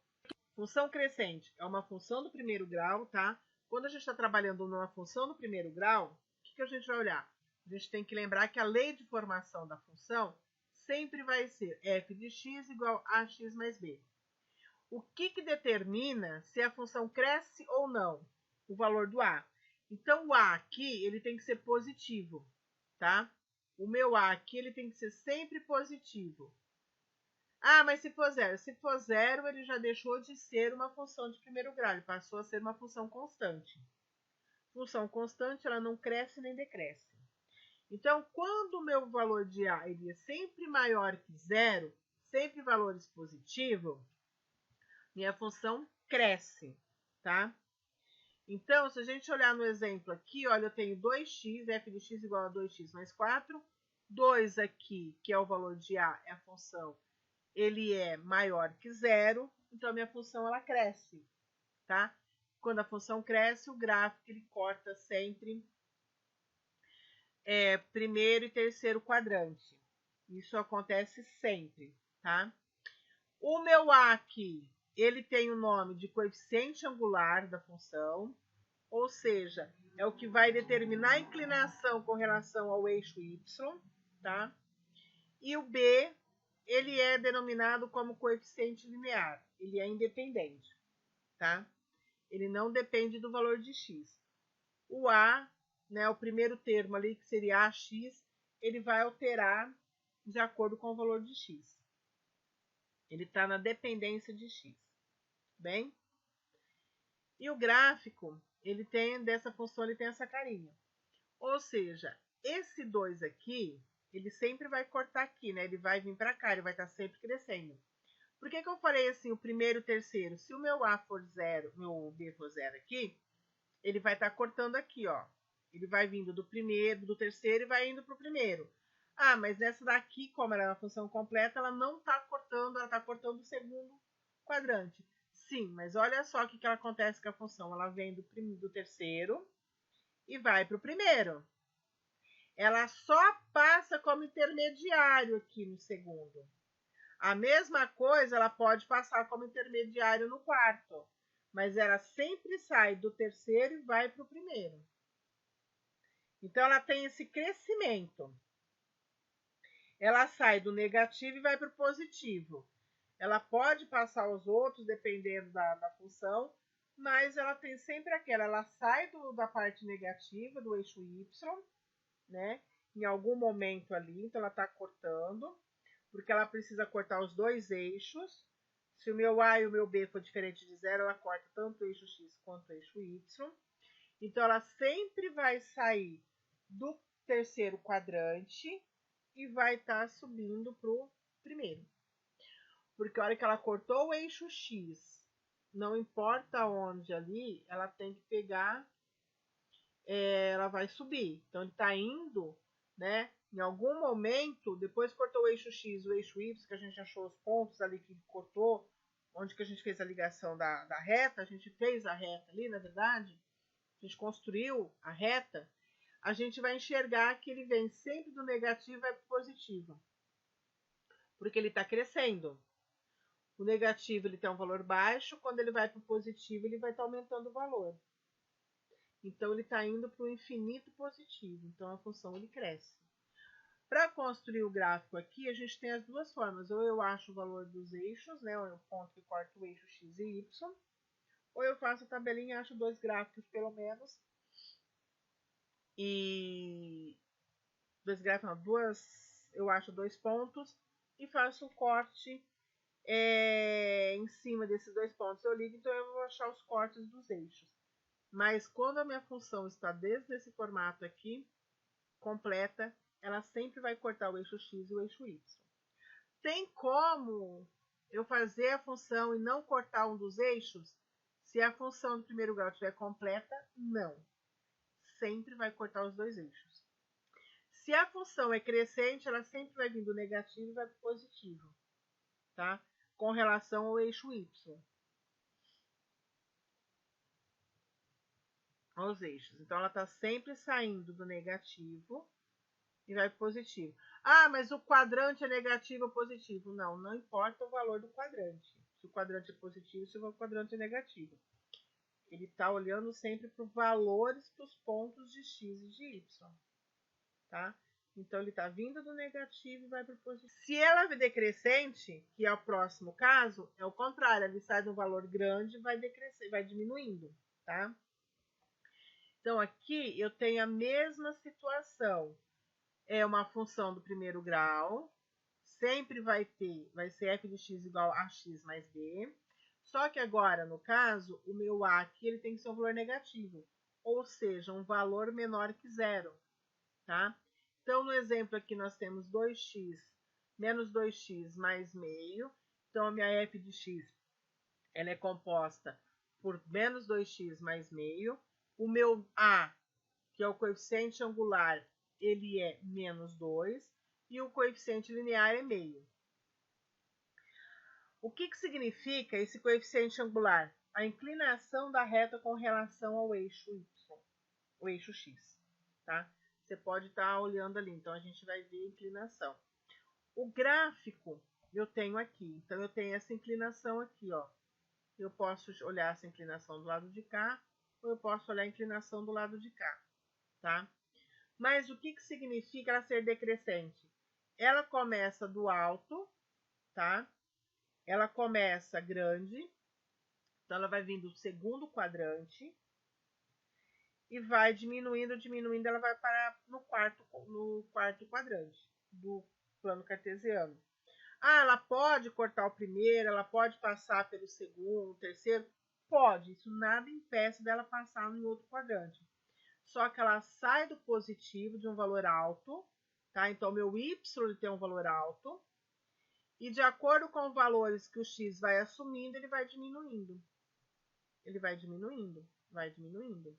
Função crescente é uma função do primeiro grau, tá? Quando a gente está trabalhando numa função do primeiro grau, o que a gente vai olhar? A gente tem que lembrar que a lei de formação da função sempre vai ser f de x igual a x mais b. O que determina se a função cresce ou não? O valor do a. Então, o a aqui ele tem que ser positivo, tá? O meu a aqui ele tem que ser sempre positivo. Ah, mas se for zero? Se for zero, ele já deixou de ser uma função de primeiro grau, ele passou a ser uma função constante. Função constante, ela não cresce nem decresce. Então, quando o meu valor de a ele é sempre maior que zero, sempre valores positivos, minha função cresce, tá? Então, se a gente olhar no exemplo aqui, olha, eu tenho 2x, f de x igual a 2x mais 4. 2 aqui, que é o valor de a, é a função, ele é maior que zero, então a minha função ela cresce, tá? Quando a função cresce, o gráfico ele corta sempre primeiro e terceiro quadrante. Isso acontece sempre, tá? O meu a aqui, ele tem o nome de coeficiente angular da função, ou seja, é o que vai determinar a inclinação com relação ao eixo y, tá? E o b, ele é denominado como coeficiente linear, ele é independente, tá? Ele não depende do valor de x. O a, né, o primeiro termo ali, que seria ax, ele vai alterar de acordo com o valor de x. Ele está na dependência de x, bem? E o gráfico, ele tem, dessa função, ele tem essa carinha. Ou seja, esse 2 aqui, ele sempre vai cortar aqui, né? Ele vai vir para cá, ele vai estar sempre crescendo. Por que eu falei assim, o primeiro e o terceiro? Se o meu A for zero, meu B for zero aqui, ele vai estar cortando aqui, ó. Ele vai vindo do primeiro, do terceiro e vai indo para o primeiro. Ah, mas nessa daqui, como ela é uma função completa, ela não está cortando, ela está cortando o segundo quadrante. Sim, mas olha só o que acontece com a função. Ela vem do terceiro e vai para o primeiro. Ela só passa como intermediário aqui no segundo. A mesma coisa ela pode passar como intermediário no quarto, mas ela sempre sai do terceiro e vai para o primeiro. Então, ela tem esse crescimento. Ela sai do negativo e vai para o positivo. Ela pode passar os outros, dependendo da função, mas ela tem sempre aquela. Ela sai da parte negativa, do eixo y, né? Em algum momento ali, então ela está cortando, porque ela precisa cortar os dois eixos. Se o meu A e o meu B for diferente de zero, ela corta tanto o eixo X quanto o eixo Y. Então, ela sempre vai sair do terceiro quadrante e vai estar subindo para o primeiro. Porque a hora que ela cortou o eixo X, não importa onde ali, ela tem que pegar, ela vai subir. Então, ele está indo, né? Em algum momento, depois cortou o eixo X, o eixo Y, que a gente achou os pontos ali que cortou, onde que a gente fez a ligação da reta, a gente fez a reta ali, na verdade, a gente construiu a reta, a gente vai enxergar que ele vem sempre do negativo e vai para o positivo. Porque ele está crescendo. O negativo ele tem um valor baixo, quando ele vai para o positivo, ele vai estar aumentando o valor. Então, ele está indo para o infinito positivo. Então, a função ele cresce. Para construir o gráfico aqui, a gente tem as duas formas. Ou eu acho o valor dos eixos, né, o ponto que corta o eixo x e y. Ou eu faço a tabelinha e acho dois gráficos, pelo menos. E dois gráficos, não, eu acho dois pontos e faço o corte em cima desses dois pontos. Eu ligo, então eu vou achar os cortes dos eixos. Mas quando a minha função está desde esse formato aqui, completa, ela sempre vai cortar o eixo x e o eixo y. Tem como eu fazer a função e não cortar um dos eixos? Se a função do primeiro grau estiver completa, não. Sempre vai cortar os dois eixos. Se a função é crescente, ela sempre vai vir do negativo e vai para o positivo, tá? Com relação ao eixo y. Aos eixos. Então, ela está sempre saindo do negativo e vai para o positivo. Ah, mas o quadrante é negativo ou positivo? Não, não importa o valor do quadrante. Se o quadrante é positivo, se o quadrante é negativo. Ele está olhando sempre para os valores dos pontos de x e de y. Tá? Então, ele está vindo do negativo e vai para o positivo. Se ela é decrescente, que é o próximo caso, é o contrário. Ele sai de um valor grande e vai decrescer, vai diminuindo. Tá? Então, aqui eu tenho a mesma situação. É uma função do primeiro grau. Sempre vai ser f de x igual a x mais b. Só que agora, no caso, o meu a aqui ele tem que ser um valor negativo. Ou seja, um valor menor que zero. Tá? Então, no exemplo aqui, nós temos 2x menos 2x mais meio. Então, a minha f de x ela é composta por menos 2x mais meio. O meu a, que é o coeficiente angular, ele é menos 2. E o coeficiente linear é meio. O que significa esse coeficiente angular? A inclinação da reta com relação ao eixo y, o eixo x. Tá? Você pode estar olhando ali, então a gente vai ver a inclinação. O gráfico eu tenho aqui, então eu tenho essa inclinação aqui, ó. Eu posso olhar essa inclinação do lado de cá, ou eu posso olhar a inclinação do lado de cá, tá? Mas o que significa ela ser decrescente? Ela começa do alto, tá? Ela começa grande, então ela vai vindo do segundo quadrante e vai diminuindo, diminuindo, ela vai parar no quarto quadrante do plano cartesiano. Ah, ela pode cortar o primeiro, ela pode passar pelo segundo, terceiro? Pode, isso nada impede dela passar em outro quadrante. Só que ela sai do positivo de um valor alto, tá? Então, meu y tem um valor alto, e de acordo com os valores que o x vai assumindo, ele vai diminuindo. Ele vai diminuindo, vai diminuindo.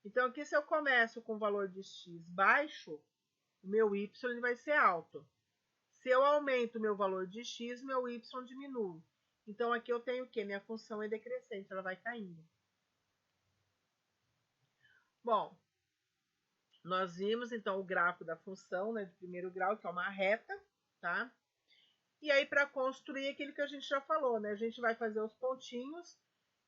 Então, aqui se eu começo com o valor de x baixo, o meu y ele vai ser alto. Se eu aumento o meu valor de x, meu y diminui. Então, aqui eu tenho o quê? Minha função é decrescente, ela vai caindo. Bom, nós vimos, então, o gráfico da função, né, de primeiro grau, que é uma reta, tá? E aí, para construir aquilo que a gente já falou, né? A gente vai fazer os pontinhos,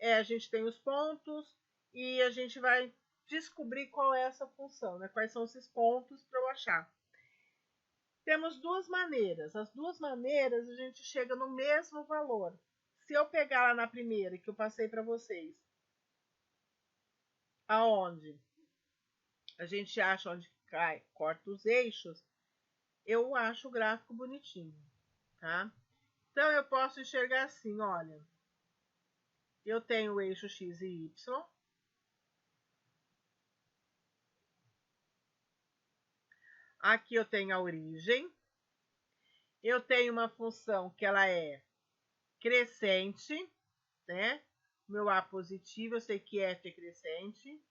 a gente tem os pontos, e a gente vai descobrir qual é essa função, né? Quais são esses pontos para eu achar. Temos duas maneiras. As duas maneiras a gente chega no mesmo valor. Se eu pegar lá na primeira que eu passei para vocês, aonde a gente acha onde cai, corta os eixos, eu acho o gráfico bonitinho, tá? Então eu posso enxergar assim, olha, eu tenho o eixo x e y. Aqui eu tenho a origem. Eu tenho uma função que ela é crescente, né? Meu a positivo, eu sei que f é crescente.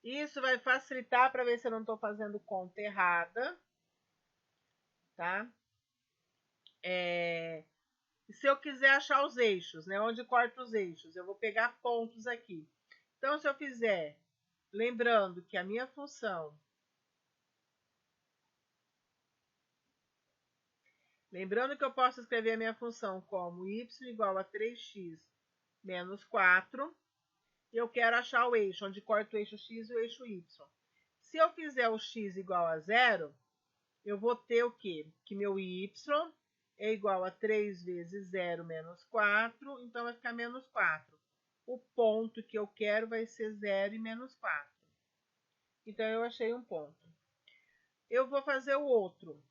Isso vai facilitar para ver se eu não estou fazendo conta errada, tá? Se eu quiser achar os eixos, né? Onde corta os eixos, eu vou pegar pontos aqui. Então, se eu fizer, lembrando que a minha função, lembrando que eu posso escrever a minha função como y igual a 3x menos 4. Eu quero achar o eixo, onde corta o eixo x e o eixo y. Se eu fizer o x igual a 0, eu vou ter o quê? Que meu y é igual a 3 vezes 0 menos 4, então vai ficar menos 4. O ponto que eu quero vai ser 0 e menos 4. Então, eu achei um ponto. Eu vou fazer o outro,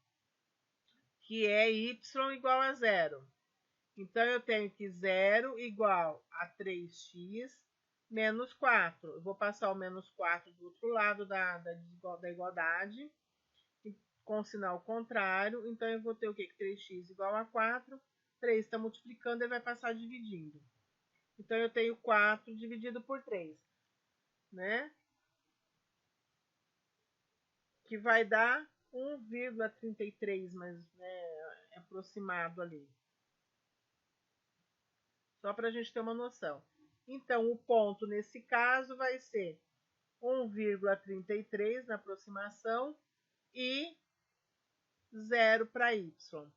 que é y igual a 0. Então, eu tenho que 0 igual a 3x menos 4. Eu vou passar o menos 4 do outro lado da igualdade, com sinal contrário. Então, eu vou ter o quê? Que 3x igual a 4. 3 está multiplicando, ele vai passar dividindo. Então, eu tenho 4 dividido por 3, né? Que vai dar 1,33, mas é aproximado ali. Só para a gente ter uma noção. Então, o ponto nesse caso vai ser 1,33 na aproximação e 0 para y.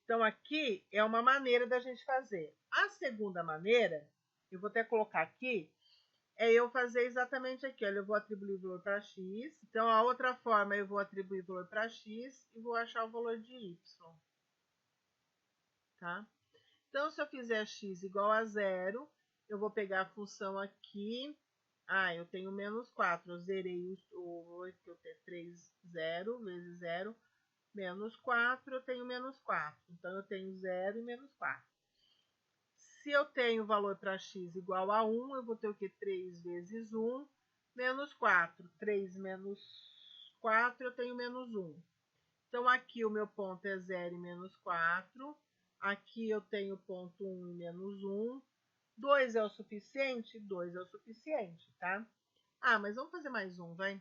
Então, aqui é uma maneira da gente fazer. A segunda maneira, eu vou até colocar aqui, é eu fazer exatamente aqui. Olha, eu vou atribuir valor para x. Então, a outra forma, eu vou atribuir valor para x e vou achar o valor de y. Tá? Então, se eu fizer x igual a 0, eu vou pegar a função aqui. Eu tenho menos 4. Eu zerei o que eu tenho 3, 0 vezes 0. Menos 4, eu tenho menos 4. Então, eu tenho 0 e menos 4. Se eu tenho o valor para x igual a 1, eu vou ter o que? 3 vezes 1, menos 4. 3 menos 4, eu tenho menos 1. Então, aqui o meu ponto é 0 e menos 4. Aqui eu tenho ponto 1 e menos 1. 2 é o suficiente? 2 é o suficiente, tá? Mas vamos fazer mais um, vai.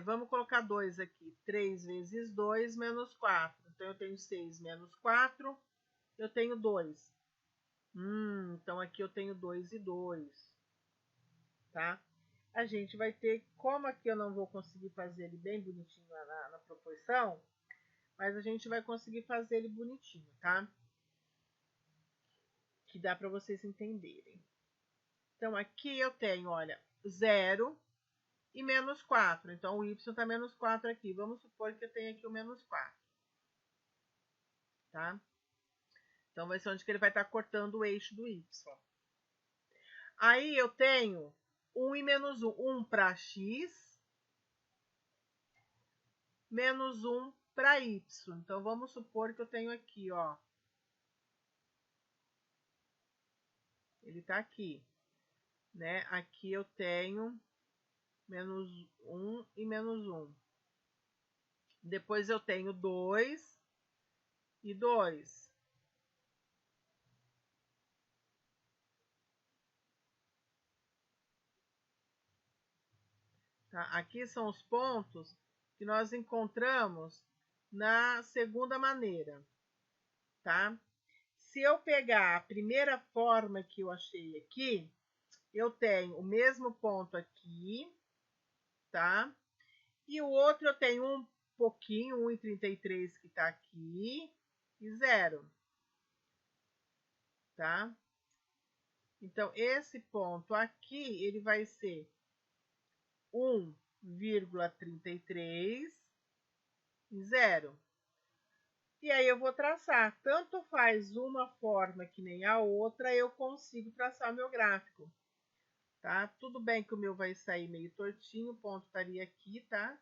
Vamos colocar 2 aqui. 3 vezes 2 menos 4. Então, eu tenho 6 menos 4. Eu tenho 2. Então, aqui eu tenho 2 e 2. Tá? A gente vai ter, como aqui eu não vou conseguir fazer ele bem bonitinho na proporção, mas a gente vai conseguir fazer ele bonitinho, tá? Que dá para vocês entenderem. Então, aqui eu tenho, olha, 0 e menos 4. Então, o y está menos 4 aqui. Vamos supor que eu tenho aqui o menos 4. Tá? Então, vai ser onde que ele vai estar cortando o eixo do y. Aí, eu tenho 1 e menos 1. 1 para x, menos 1 para y. Então, vamos supor que eu tenho aqui, ó. Ele está aqui. Né? Aqui eu tenho menos 1 e menos 1. Depois eu tenho 2 e 2. Tá? Aqui são os pontos que nós encontramos na segunda maneira. Tá? Se eu pegar a primeira forma que eu achei aqui, eu tenho o mesmo ponto aqui, tá? E o outro eu tenho um pouquinho, 1,33 que está aqui, e 0. Tá? Então, esse ponto aqui, ele vai ser 1,33 e 0. E aí eu vou traçar. Tanto faz uma forma que nem a outra, eu consigo traçar o meu gráfico. Tá? Tudo bem que o meu vai sair meio tortinho, o ponto estaria aqui, tá?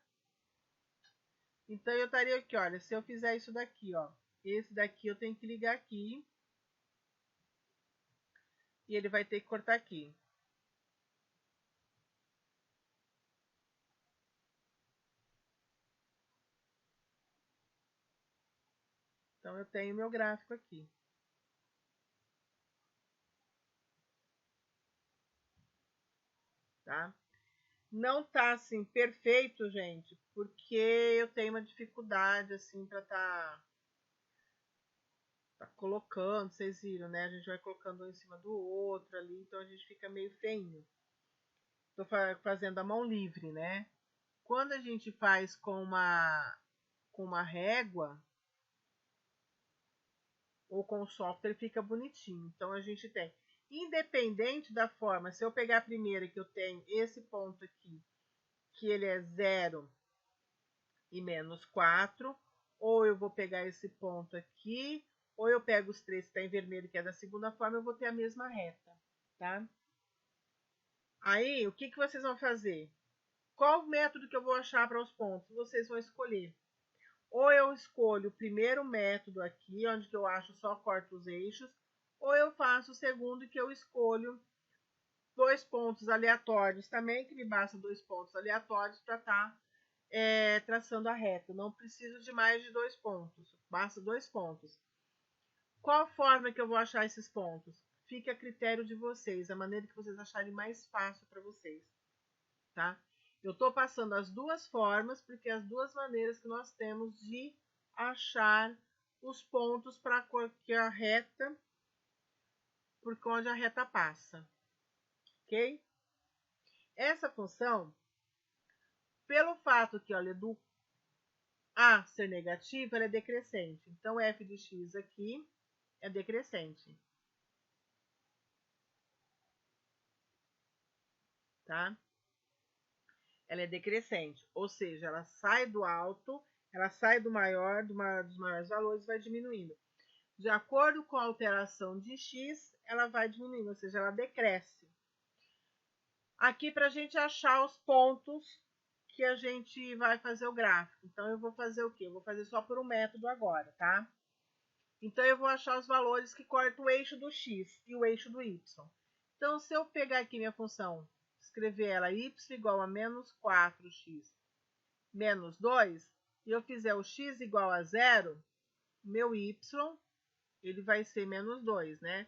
Então, eu estaria aqui, olha, se eu fizer isso daqui, ó. Esse daqui eu tenho que ligar aqui. E ele vai ter que cortar aqui. Então, eu tenho meu gráfico aqui. Tá? Não tá assim perfeito, gente, porque eu tenho uma dificuldade assim para tá colocando, vocês viram, né? A gente vai colocando um em cima do outro ali, então a gente fica meio feinho. Tô fazendo a mão livre, né? Quando a gente faz com uma régua, ou com o software fica bonitinho. Então, a gente tem, independente da forma, se eu pegar a primeira que eu tenho esse ponto aqui, que ele é 0 e menos 4, ou eu vou pegar esse ponto aqui, ou eu pego os três que está em vermelho, que é da segunda forma, eu vou ter a mesma reta, tá? Aí, o que, que vocês vão fazer? Qual método que eu vou achar para os pontos? Vocês vão escolher. Ou eu escolho o primeiro método aqui, onde que eu acho só corto os eixos, ou eu faço o segundo, que eu escolho dois pontos aleatórios também, que me basta dois pontos aleatórios para estar traçando a reta. Não preciso de mais de 2 pontos, basta 2 pontos. Qual forma que eu vou achar esses pontos? Fica a critério de vocês, a maneira que vocês acharem mais fácil para vocês, tá? Eu estou passando as duas formas, porque as duas maneiras que nós temos de achar os pontos para que a reta, por onde a reta passa, ok? Essa função, pelo fato que, olha, do A ser negativo, ela é decrescente. Então, f de x aqui é decrescente. Tá? Ela é decrescente, ou seja, ela sai do alto, ela sai do maior, dos maiores valores e vai diminuindo. De acordo com a alteração de x, ela vai diminuindo, ou seja, ela decresce. Aqui, para a gente achar os pontos que a gente vai fazer o gráfico. Então, eu vou fazer o quê? Eu vou fazer só por um método agora, tá? Então, eu vou achar os valores que cortam o eixo do x e o eixo do y. Então, se eu pegar aqui minha função, escrever ela y igual a menos 4x menos 2, e eu fizer o x igual a 0, meu y ele vai ser menos 2, né?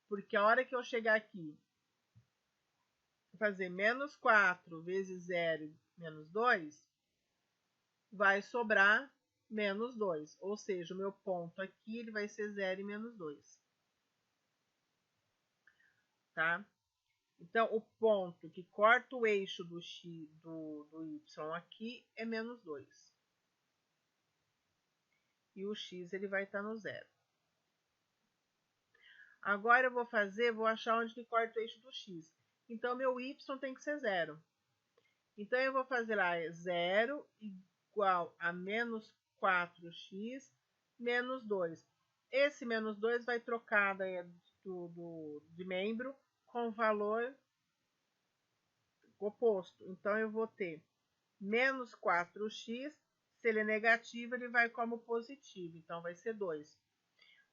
Porque a hora que eu chegar aqui, fazer menos 4 vezes 0 menos 2, vai sobrar menos 2. Ou seja, o meu ponto aqui ele vai ser 0 e menos 2. Tá? Então, o ponto que corta o eixo do x do y aqui é menos 2. E o x ele vai estar no 0. Agora eu vou achar onde que corta o eixo do x. Então, meu y tem que ser 0. Então, eu vou fazer lá 0 igual a menos 4x menos 2. Esse menos 2 vai trocar de membro com o valor oposto. Então, eu vou ter menos 4x, se ele é negativo, ele vai como positivo. Então, vai ser 2.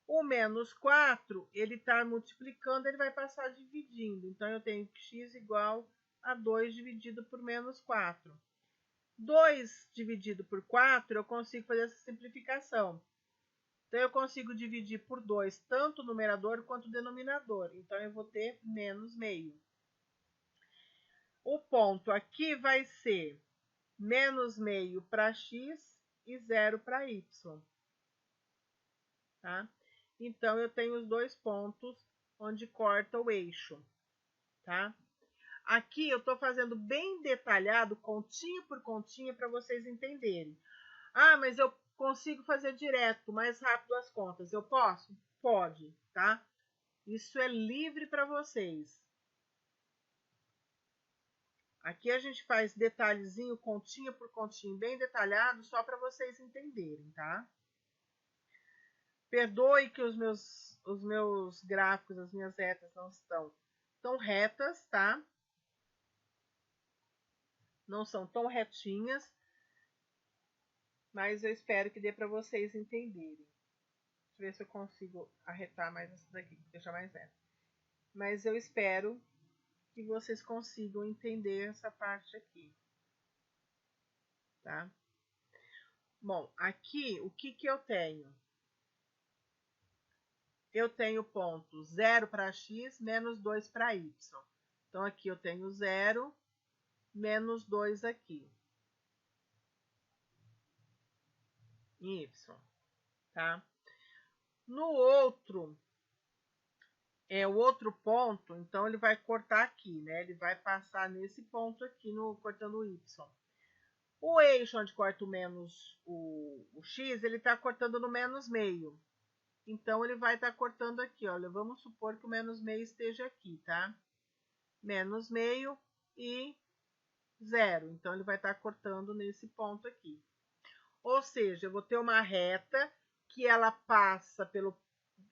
O menos 4, ele está multiplicando, ele vai passar dividindo. Então, eu tenho que x igual a 2 dividido por menos 4. 2 dividido por 4, eu consigo fazer essa simplificação. Então, eu consigo dividir por 2 tanto o numerador quanto o denominador. Então, eu vou ter menos meio. O ponto aqui vai ser menos meio para x e 0 para y. Tá? Então, eu tenho os dois pontos onde corta o eixo. Tá? Aqui eu estou fazendo bem detalhado, continha por continha, para vocês entenderem. Ah, mas eu consigo fazer direto, mais rápido as contas. Eu posso? Pode, tá? Isso é livre para vocês. Aqui a gente faz detalhezinho, continha por continha, bem detalhado, só para vocês entenderem, tá? Perdoe que os meus gráficos, as minhas retas não estão tão retas, tá? Não são tão retinhas, mas eu espero que dê para vocês entenderem. Deixa eu ver se eu consigo arretar mais essa daqui, deixar mais reta. Mas eu espero que vocês consigam entender essa parte aqui, tá? Bom, aqui, o que eu tenho? Eu tenho ponto 0 para x, menos 2 para y. Então, aqui eu tenho 0, menos 2 aqui. Em y, tá? No outro, o outro ponto, então ele vai cortar aqui, né? Ele vai passar nesse ponto aqui, cortando o y. O eixo onde corta o menos o x, ele está cortando no menos meio. Então, ele vai estar cortando aqui, olha, vamos supor que o menos meio esteja aqui, tá? Menos meio e 0. Então, ele vai estar cortando nesse ponto aqui. Ou seja, eu vou ter uma reta que ela passa pelo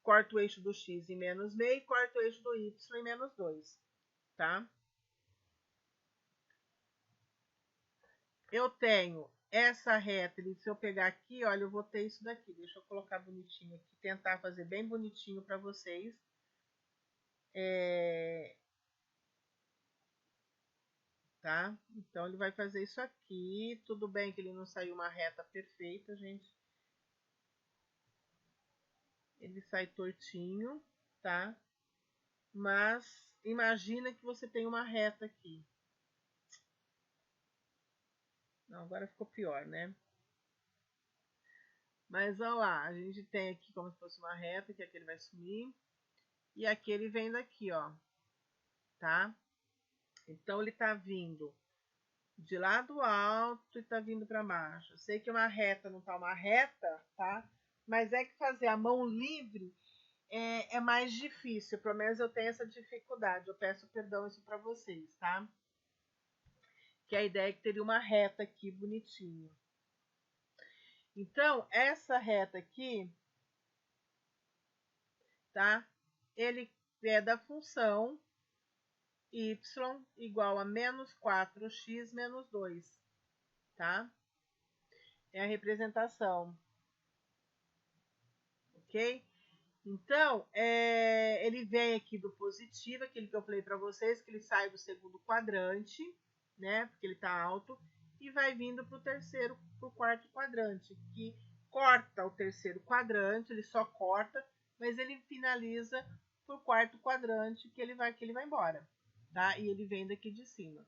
quarto eixo do x em menos meio e quarto eixo do y em menos 2, tá? Eu tenho essa reta, se eu pegar aqui, olha, eu vou ter isso daqui. Deixa eu colocar bonitinho aqui, tentar fazer bem bonitinho para vocês. Tá? Então, ele vai fazer isso aqui. Tudo bem que ele não saiu uma reta perfeita, gente. Ele sai tortinho, tá? Mas imagina que você tem uma reta aqui. Não, agora ficou pior, né? Mas olha lá, a gente tem aqui como se fosse uma reta, que aqui ele vai sumir. E aqui ele vem daqui, ó. Tá? Então, ele tá vindo de lá do alto e tá vindo para baixo. Eu sei que uma reta não tá uma reta, tá? Mas é que fazer a mão livre é mais difícil. Pelo menos eu tenho essa dificuldade. Eu peço perdão isso para vocês, tá? Que a ideia é que teria uma reta aqui bonitinho. Então, essa reta aqui, tá? Ele é da função y igual a menos 4x menos 2, tá? É a representação, ok? Então, ele vem aqui do positivo, aquele que eu falei para vocês, que ele sai do segundo quadrante, né? Porque ele está alto, e vai vindo para o terceiro, para o quarto quadrante, que corta o terceiro quadrante, ele só corta, mas ele finaliza para o quarto quadrante que ele vai embora, tá? E ele vem daqui de cima.